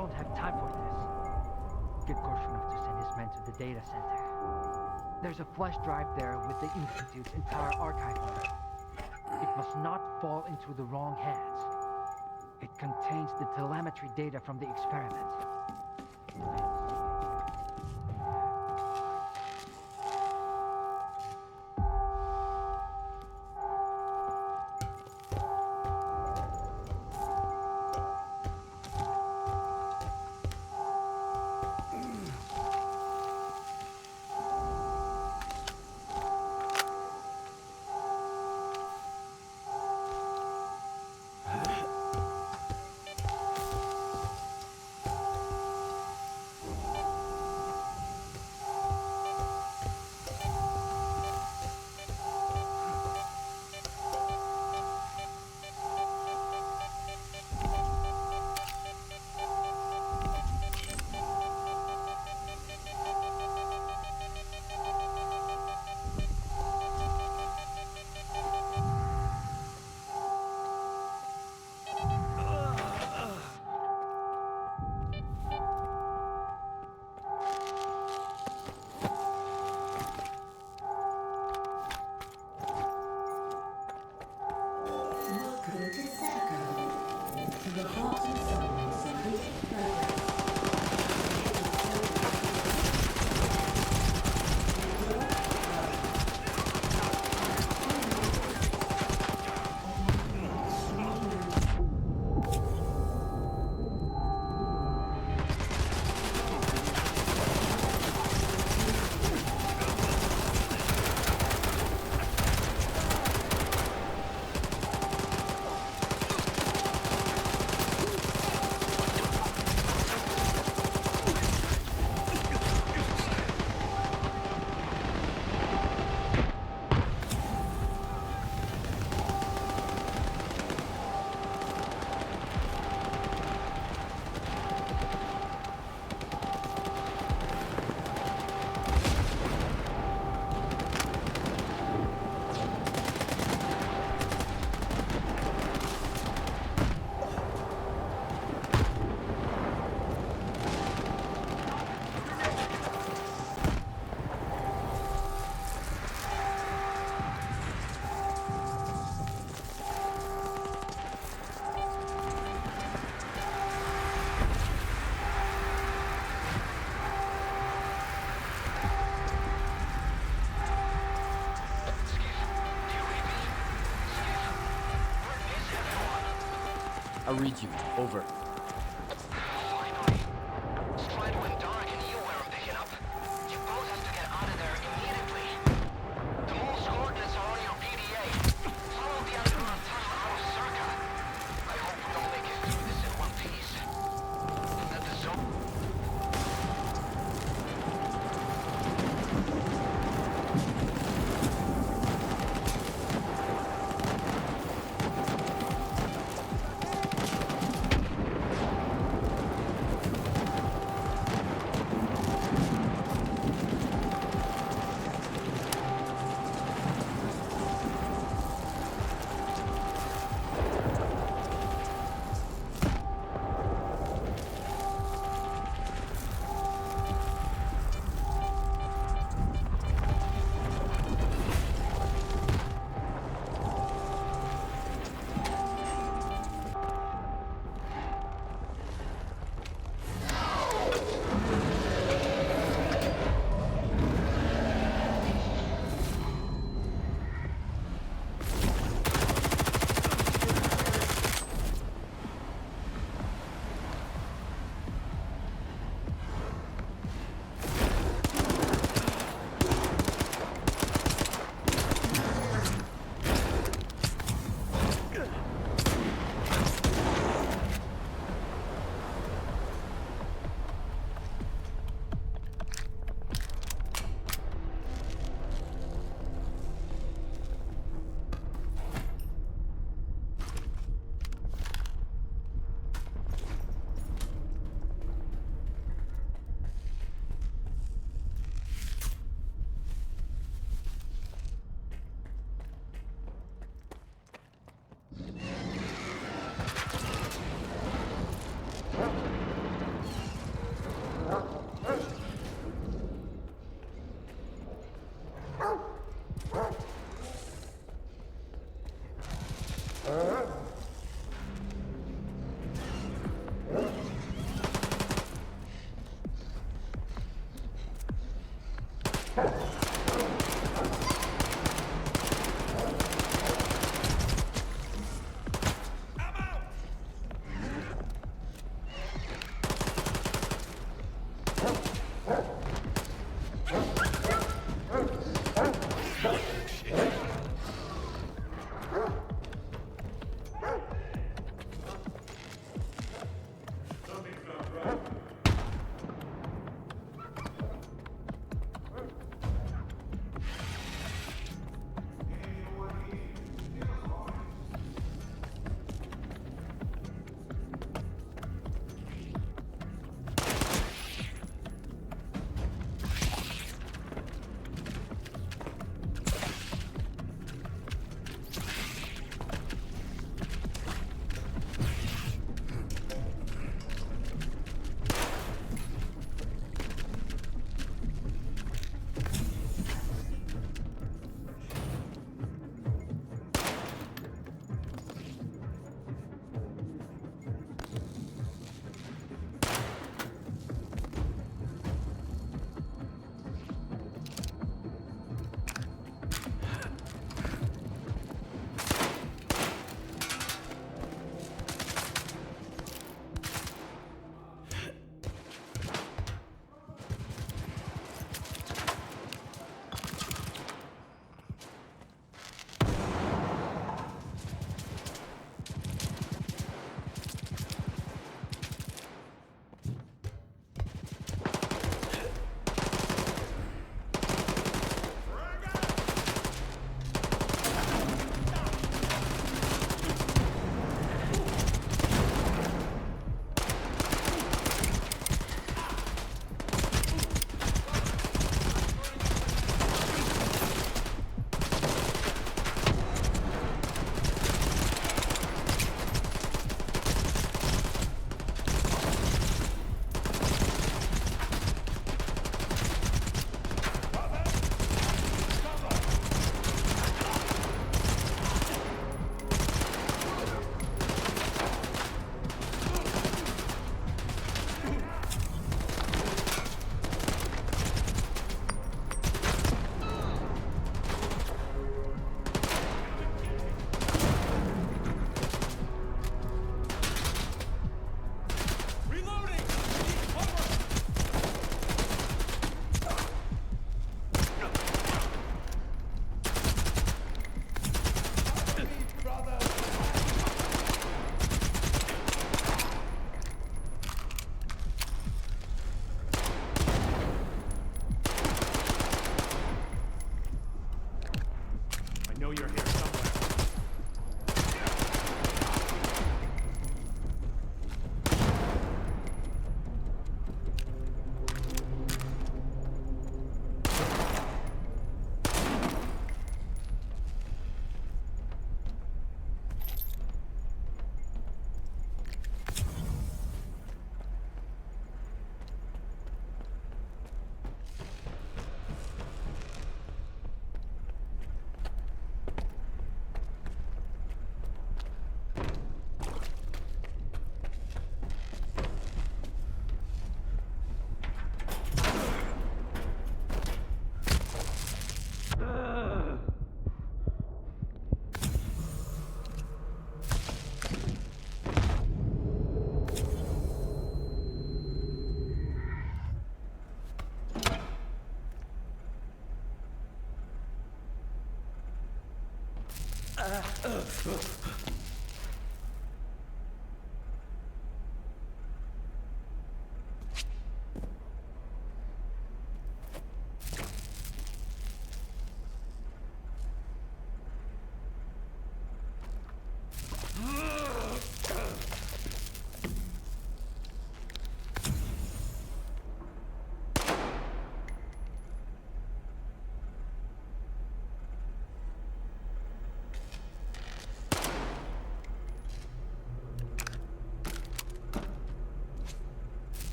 Speaker 8: don't have time for this. Get Korshunov to send his men to the data center. There's a flash drive there with the Institute's entire archive on it. It must not fall into the wrong hands. It contains the telemetry data from the experiment.
Speaker 2: I'll read you. Over.
Speaker 13: Finally. Stride went dark and you weren't picking up. You both have to get out of there immediately. The moon's coordinates are on your PDA. Follow the underground tunnel out of Circa. I hope we don't make it through this in one piece. And that the zone...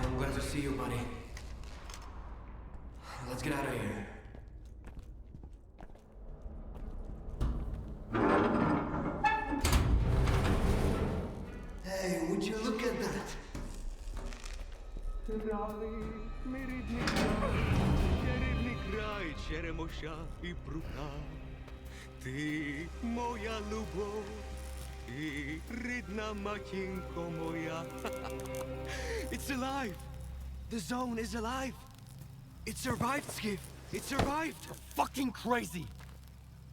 Speaker 4: I'm glad to see you, buddy. Let's get out of here. Hey, would you look at that?
Speaker 1: Ти моя любов і рідна матінко моя. It's alive! The zone is alive! It survived, Skiff! It survived! Fucking crazy!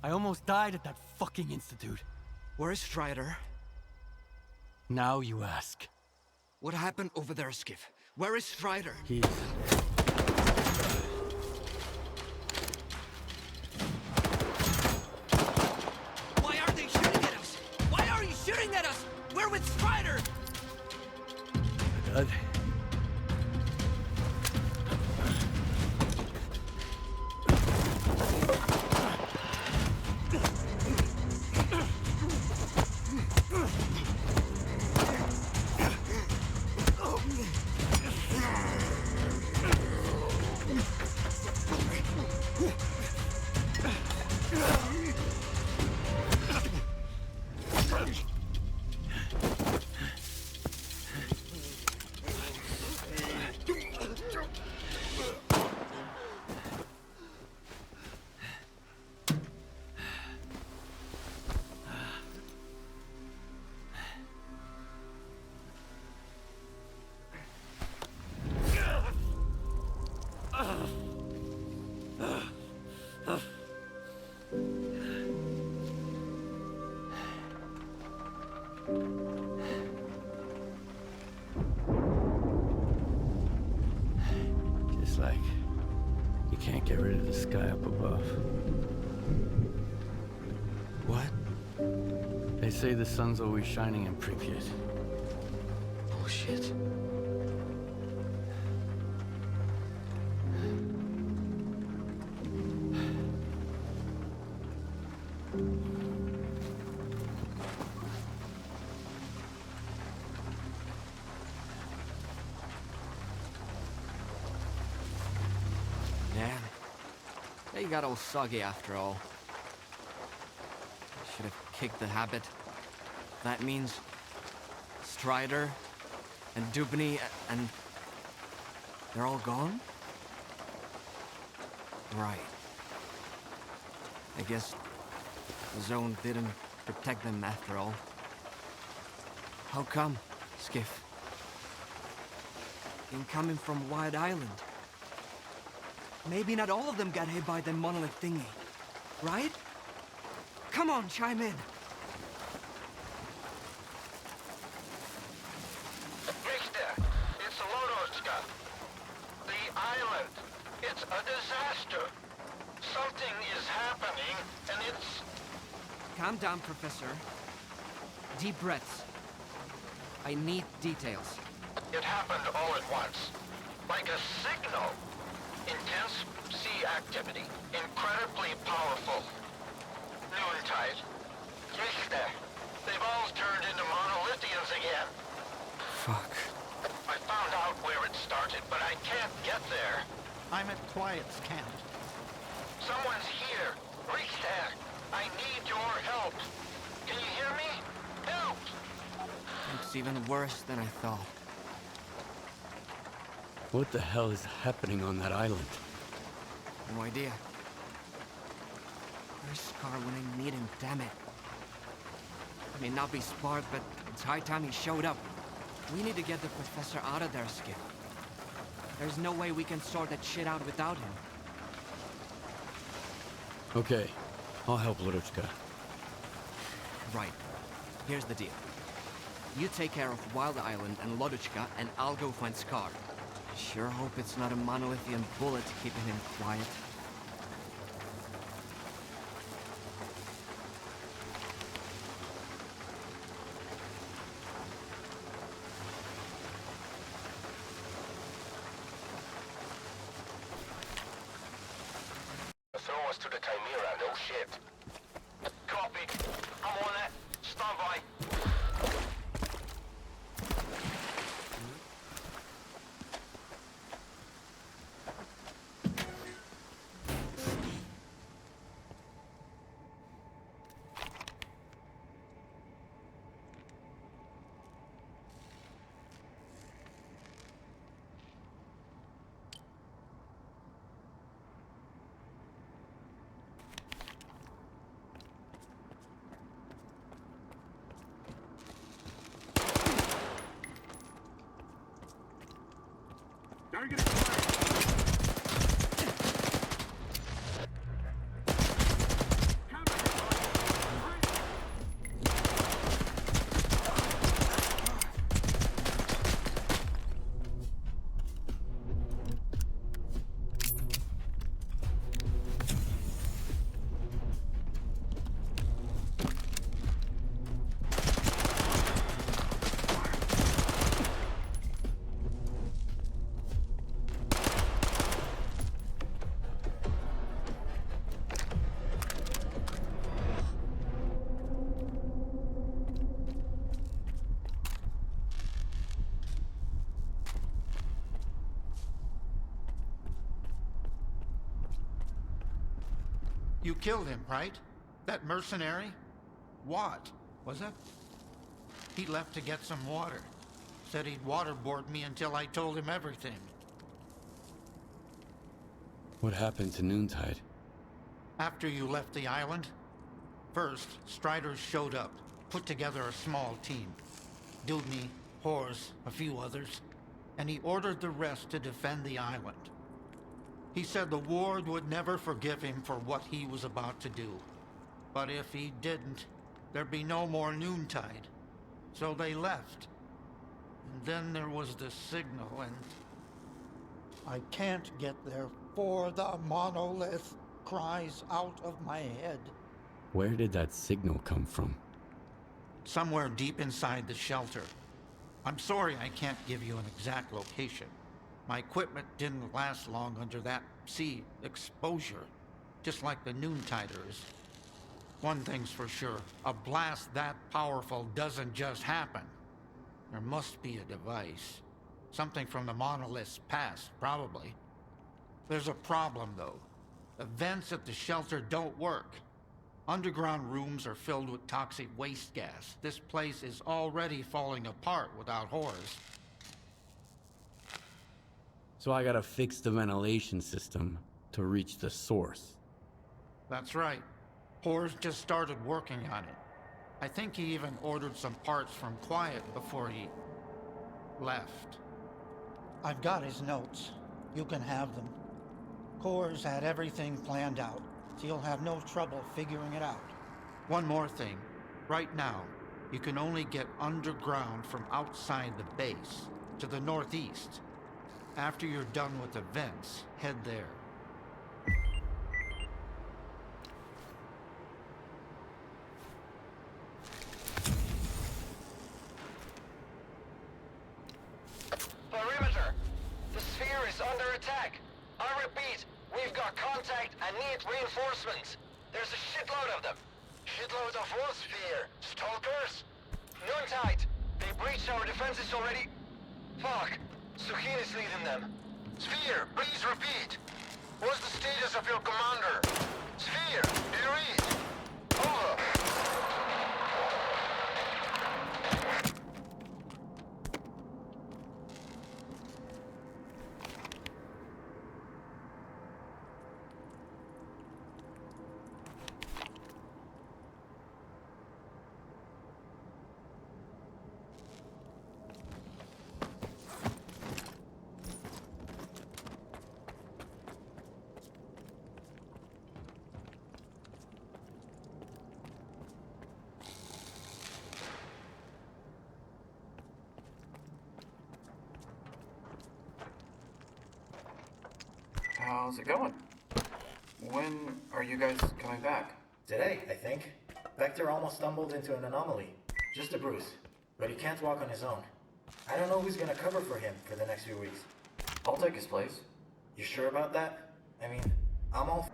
Speaker 1: I almost died at that fucking institute.
Speaker 4: Where is Strider?
Speaker 1: Now you ask.
Speaker 4: What happened over there, Skiff? Where is Strider? Why are they shooting at us? Why are you shooting at us? We're with Strider!
Speaker 1: Dad?
Speaker 2: looks like. You can't get rid of the sky up above.
Speaker 1: What?
Speaker 2: They say the sun's always shining in Pripyat.
Speaker 1: Bullshit.
Speaker 12: Damn. They got all soggy after all. Should have kicked the habit. That means Strider and Dubny and they're all gone? Right. I guess the zone didn't protect them after all. How come, Skiff? In coming from Wild Island. Maybe not all of them got hit by the monolith thingy, right? Come on, chime in.
Speaker 13: Richter, it's Lodotska. The island. It's a disaster. Something is happening, and it's...
Speaker 12: Calm down, Professor. Deep breaths. I need details.
Speaker 13: It happened all at once. Like a signal. Intense sea activity. Incredibly powerful. Noontide. Richter. They've all turned into monolithians again.
Speaker 12: Fuck.
Speaker 13: I found out where it started, but I can't get there.
Speaker 22: I'm at Quiet's camp.
Speaker 13: Someone's here. Richter. I need your help. Can you hear me? Help!
Speaker 12: It's even worse than I thought.
Speaker 2: What the hell is happening on that island?
Speaker 12: No idea. Where's Scar when I need him, damn it? I may not be smart, but it's high time he showed up. We need to get the professor out of there, Skip. There's no way we can sort that shit out without him.
Speaker 2: Okay, I'll help Ludochka.
Speaker 12: Right. Here's the deal. You take care of Wild Island and Loduchka, and I'll go find Scar. Sure hope it's not a monolithian bullet keeping him quiet.
Speaker 13: Throw us to the Chimera, no shit. Copy. I'm on it. Stand by.
Speaker 3: Target acquired.
Speaker 22: You killed him, right? That mercenary? What was it? He left to get some water. Said he'd waterboard me until I told him everything.
Speaker 2: What happened to Noontide?
Speaker 22: After you left the island, first, Striders showed up, put together a small team. Dudney, Horse, a few others, and he ordered the rest to defend the island. He said the ward would never forgive him for what he was about to do. But if he didn't, there'd be no more Noontide. So they left. And then there was the signal, and...
Speaker 19: I can't get there, for the monolith cries out of my head.
Speaker 2: Where did that signal come from?
Speaker 22: Somewhere deep inside the shelter. I'm sorry I can't give you an exact location. My equipment didn't last long under that, exposure. Just like the Noontigers. One thing's for sure, a blast that powerful doesn't just happen. There must be a device. Something from the monolith's past, probably. There's a problem, though. The vents at the shelter don't work. Underground rooms are filled with toxic waste gas. This place is already falling apart without horrors.
Speaker 2: So I gotta fix the ventilation system to reach the source.
Speaker 22: That's right. Horrors just started working on it. I think he even ordered some parts from Quiet before he left. I've got his notes. You can have them. Core's had everything planned out, so you'll have no trouble figuring it out. One more thing. Right now, you can only get underground from outside the base, to the northeast. After you're done with the vents, head there.
Speaker 13: Perimeter! The sphere is under attack! I repeat, we've got contact and need reinforcements! There's a shitload of them! Shitload of what sphere? Stalkers? Noontide! They breached our defenses already? Fuck! Suhin is leading them. Sphere, please repeat! What's the status of your commander? Sphere, do you read? Over!
Speaker 10: How's it going? When are you guys coming back?
Speaker 11: Today, I think. Vector almost stumbled into an anomaly. Just a bruise. But he can't walk on his own. I don't know who's gonna cover for him for the next few weeks.
Speaker 10: I'll take his place.
Speaker 11: You sure about that? I mean, I'm all...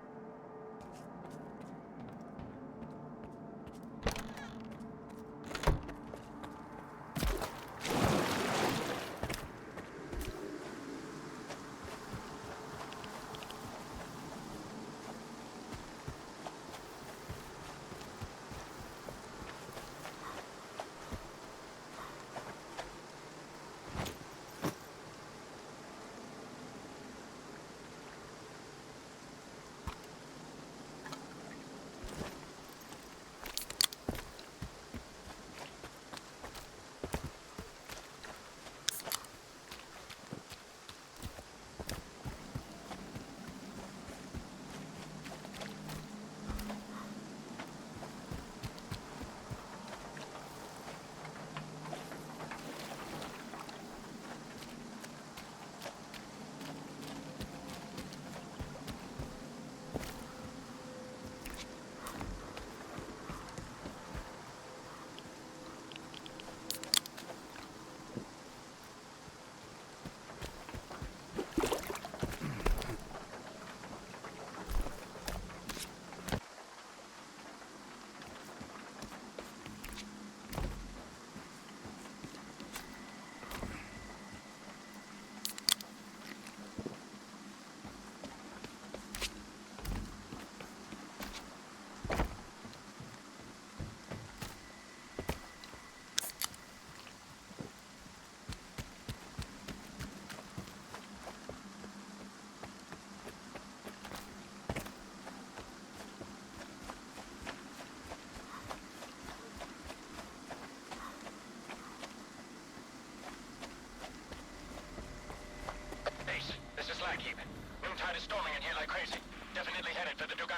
Speaker 13: Noontide is storming in here like crazy. Definitely headed for the Dugan.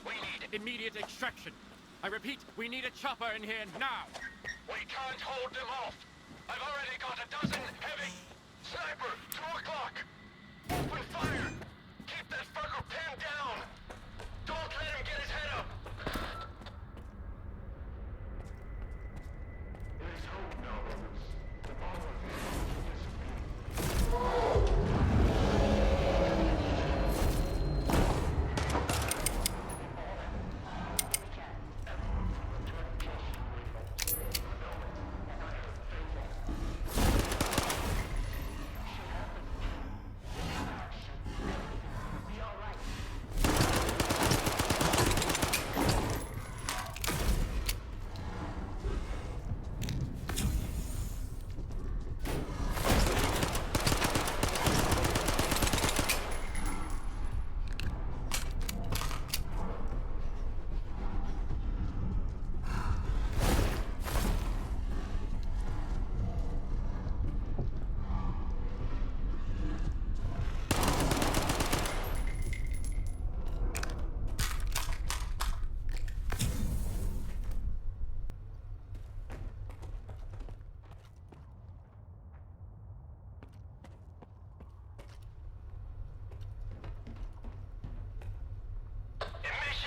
Speaker 13: We need
Speaker 17: immediate extraction. I repeat, we need a chopper in here now.
Speaker 13: We can't hold them off. I've already got a dozen heavy... Sniper, 2 o'clock.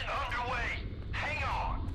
Speaker 13: Mission underway! Hang on!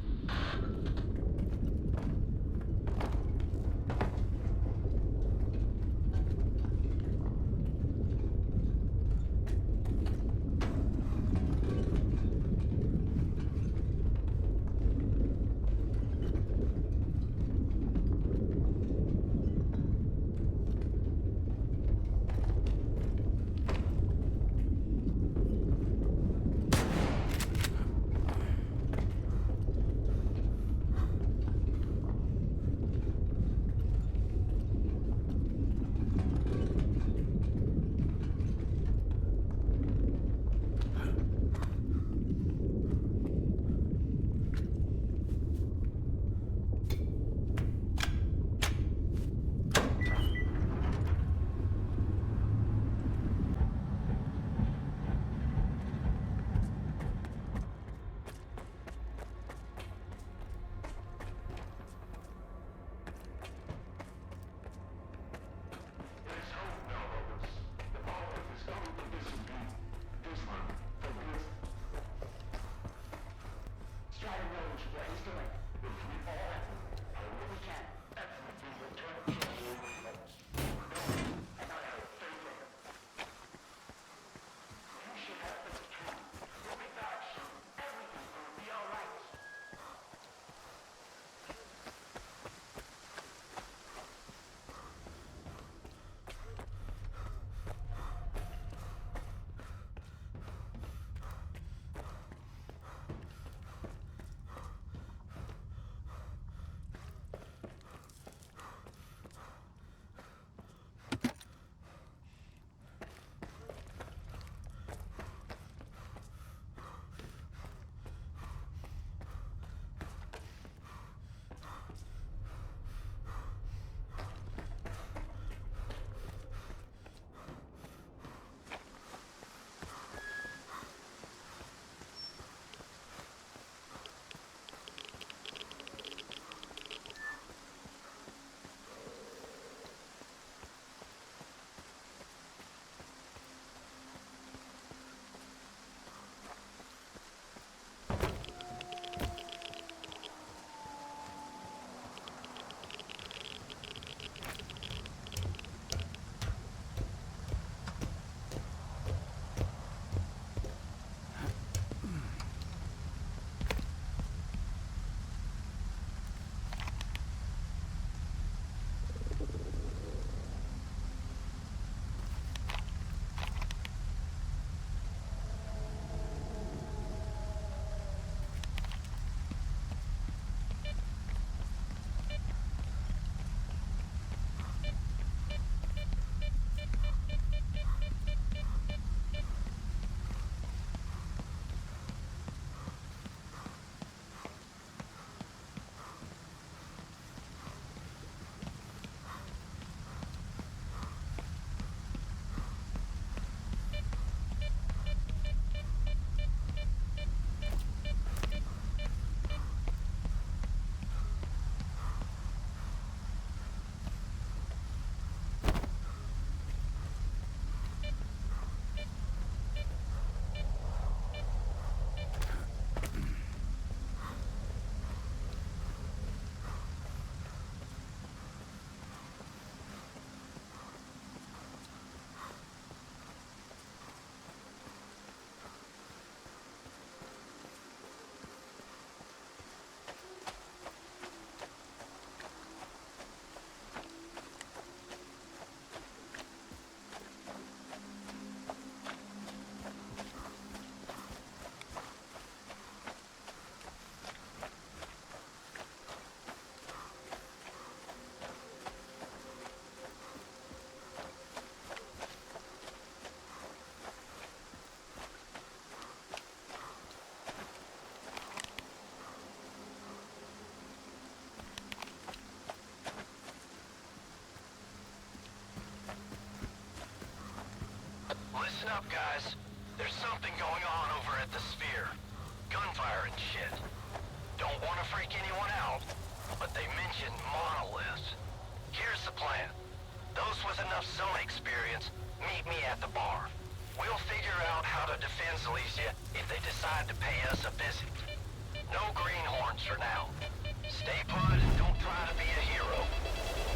Speaker 13: Listen up, guys. There's something going on over at the Sphere. Gunfire and shit. Don't want to freak anyone out, but they mentioned monoliths. Here's the plan. Those with enough zone experience, meet me at the bar. We'll figure out how to defend Silesia if they decide to pay us a visit. No greenhorns for now. Stay put and don't try to be a hero.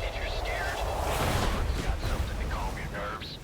Speaker 13: If you're scared, you've got something to calm your nerves.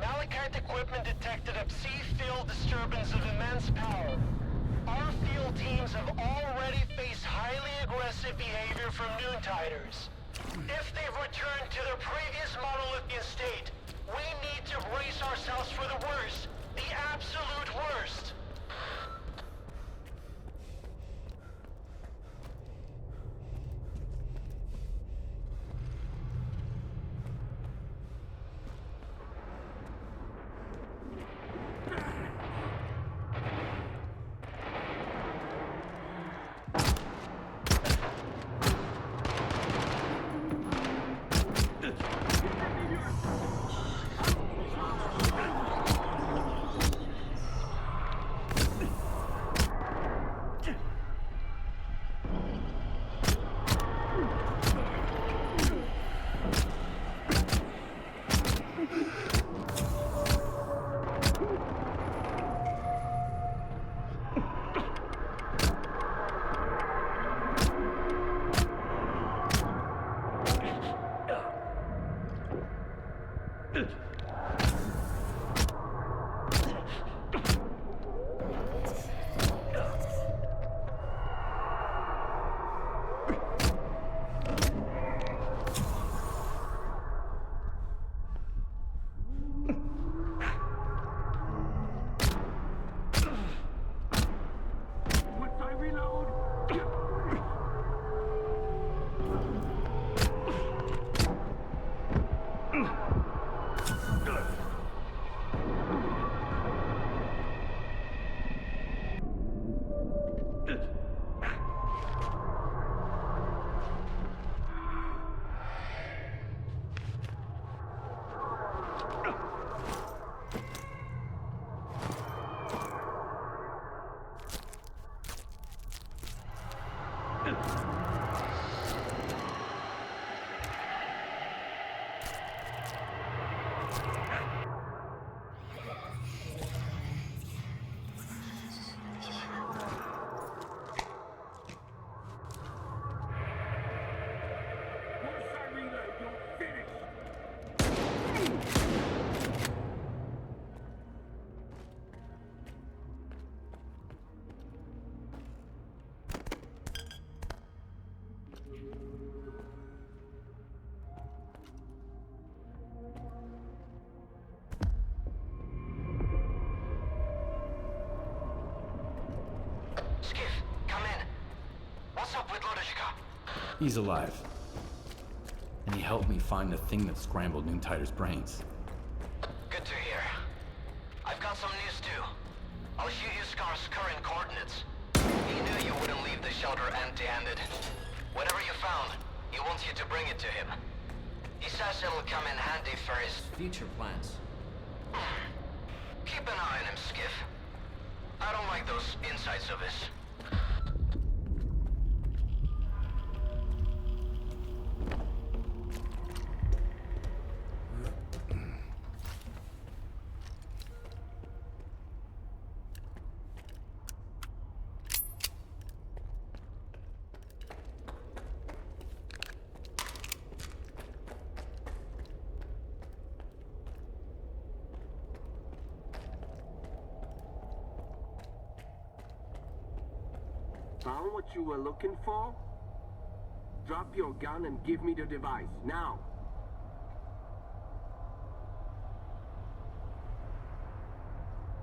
Speaker 13: Malachite equipment detected a sea-filled disturbance of immense power. Our field teams have already faced highly aggressive behavior from Noontiders. If they've returned to their previous monolithian state, we need to brace ourselves for the worst. The absolute worst. with Lodishka?
Speaker 2: He's alive. And he helped me find the thing that scrambled Noontider's brains.
Speaker 13: Good to hear. I've got some news too. I'll shoot you Scar's current coordinates. He knew you wouldn't leave the shelter empty-handed. Whatever you found, he wants you to bring it to him. He says it'll come in handy for his
Speaker 12: future plans.
Speaker 13: Keep an eye on him, Skiff. I don't like those insights of his.
Speaker 3: Found what you were looking for? Drop your gun and give me the device, now!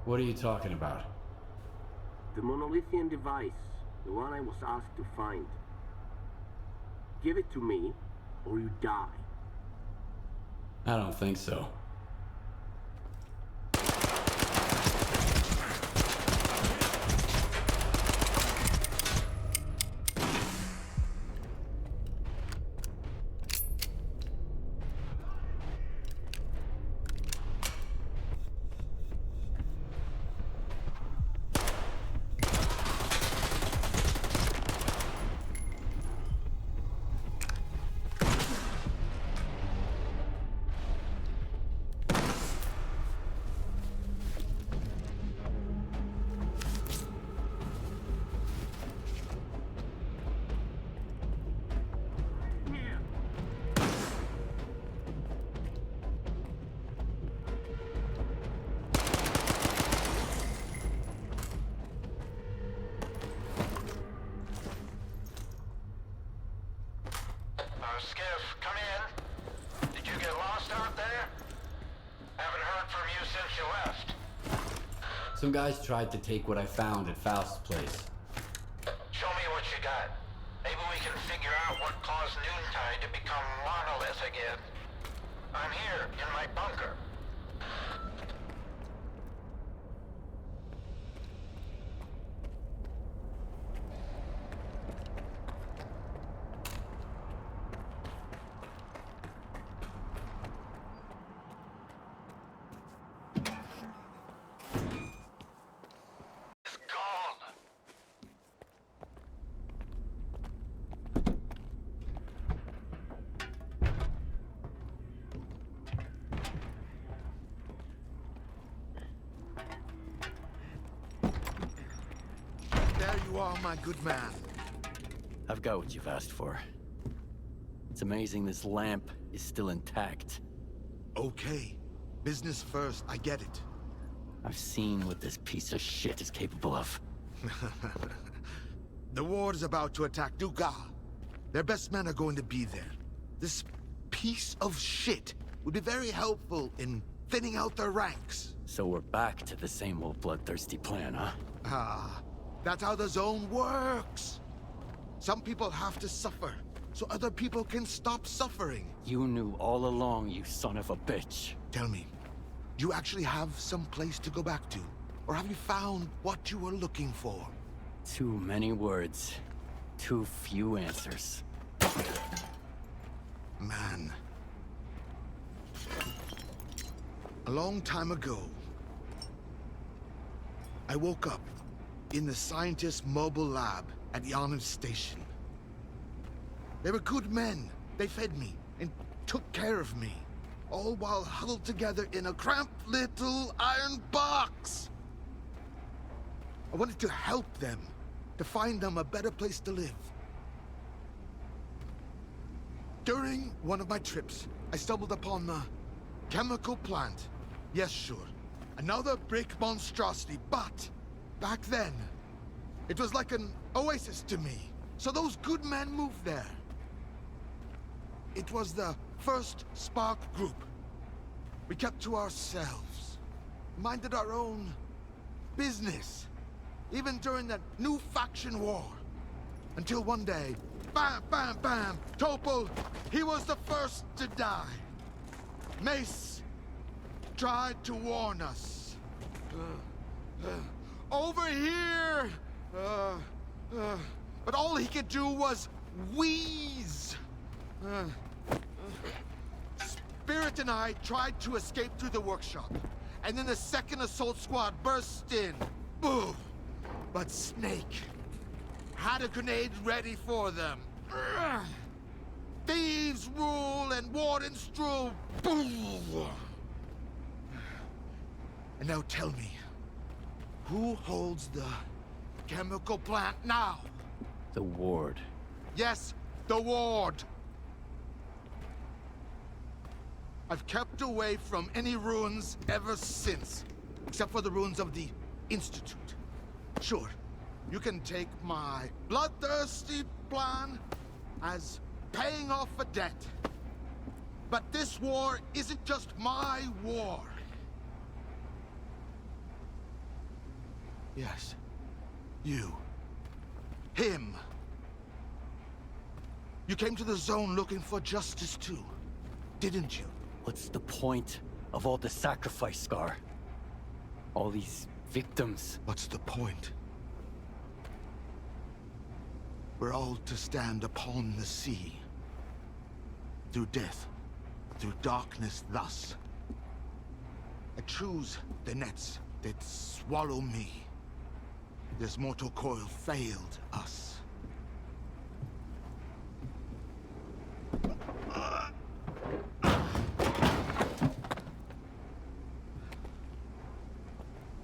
Speaker 2: What are you talking about?
Speaker 3: The monolithian device, the one I was asked to find. Give it to me, or you die.
Speaker 2: I don't think so.
Speaker 13: Skiff, come in. Did you get lost out there? Haven't heard from you since you left.
Speaker 2: Some guys tried to take what I found at Faust's place.
Speaker 13: Show me what you got. Maybe we can figure out what caused Noontide to become monolith again. I'm here, in my bunker.
Speaker 7: There you are, my good man.
Speaker 2: I've got what you've asked for. It's amazing this lamp is still intact.
Speaker 7: Okay. Business first, I get it.
Speaker 2: I've seen what this piece of shit is capable of.
Speaker 7: The war is about to attack Duga. Their best men are going to be there. This piece of shit would be very helpful in thinning out their ranks.
Speaker 2: So we're back to the same old bloodthirsty plan, huh?
Speaker 7: Ah, that's how the zone works. Some people have to suffer, so other people can stop suffering.
Speaker 2: You knew all along, you son of a bitch.
Speaker 7: Tell me, do you actually have some place to go back to? Or have you found what you were looking for?
Speaker 2: Too many words, too few answers.
Speaker 7: Man. A long time ago, I woke up in the scientist's mobile lab at Yon's station. They were good men. They fed me and took care of me, all while huddled together in a cramped little iron box. I wanted to help them, to find them a better place to live. During one of my trips, I stumbled upon the chemical plant. Yes, sure. Another brick monstrosity, but back then, it was like an oasis to me. So those good men moved there. It was the first Spark group. We kept to ourselves, minded our own business, even during the new faction war. Until one day, bam, bam, bam, Topol, he was the first to die. Mace tried to warn us. Over here! But all he could do was wheeze. Spirit and I tried to escape through the workshop, and then the second assault squad burst in. Boom! But Snake had a grenade ready for them. Thieves rule and wardens rule. Boom! And now tell me, who holds the chemical plant now?
Speaker 2: The ward.
Speaker 7: Yes, the ward. I've kept away from any ruins ever since, except for the ruins of the Institute. Sure, you can take my bloodthirsty plan as paying off a debt. But this war isn't just my war. Yes, you. Him. You came to the zone looking for justice too, didn't you?
Speaker 2: What's the point of all the sacrifice, Scar? All these victims.
Speaker 7: What's the point? We're all to stand upon the sea. Through death, through darkness thus. I choose the nets that swallow me. This mortal coil failed us.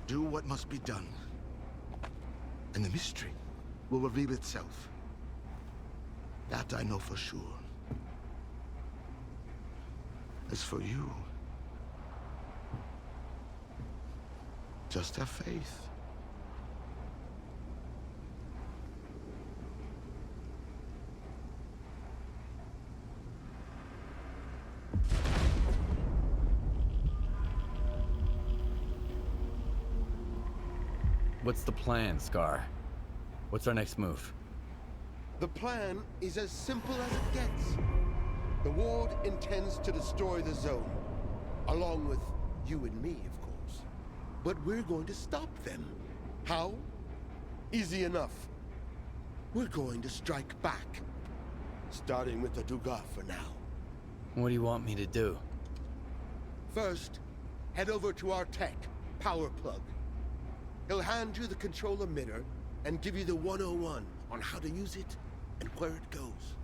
Speaker 7: Do what must be done, and the mystery will reveal itself. That I know for sure. As for you, just have faith.
Speaker 2: What's the plan, Scar? What's our next move?
Speaker 1: The plan is as simple as it gets. The Ward intends to destroy the zone, along with you and me, of course. But we're going to stop them. How? Easy enough. We're going to strike back. Starting with the Dugas for now.
Speaker 2: What do you want me to do?
Speaker 1: First, head over to our tech, Power Plug. He'll hand you the control emitter and give you the 101 on how to use it and where it goes.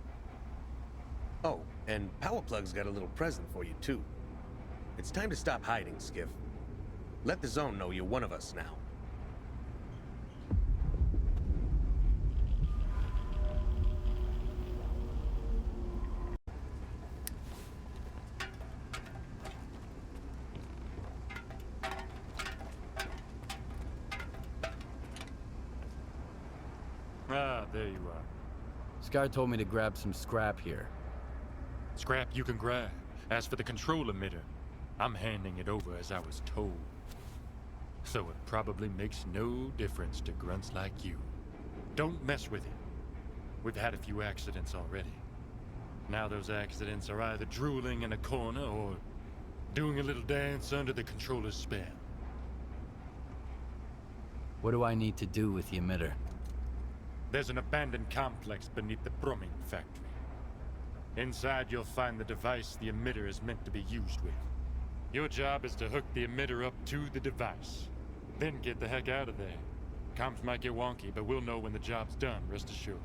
Speaker 14: Oh, and Powerplug's got a little present for you, too. It's time to stop hiding, Skiff. Let the zone know you're one of us now.
Speaker 16: Ah, there you are.
Speaker 2: Scar told me to grab some scrap here.
Speaker 16: Scrap you can grab. As for the control emitter, I'm handing it over as I was told. So it probably makes no difference to grunts like you. Don't mess with it. We've had a few accidents already. Now those accidents are either drooling in a corner or doing a little dance under the controller's spell.
Speaker 2: What do I need to do with the emitter?
Speaker 16: There's an abandoned complex beneath the Brumming factory. Inside you'll find the device the emitter is meant to be used with. Your job is to hook the emitter up to the device. Then get the heck out of there. Comms might get wonky, but we'll know when the job's done, rest assured.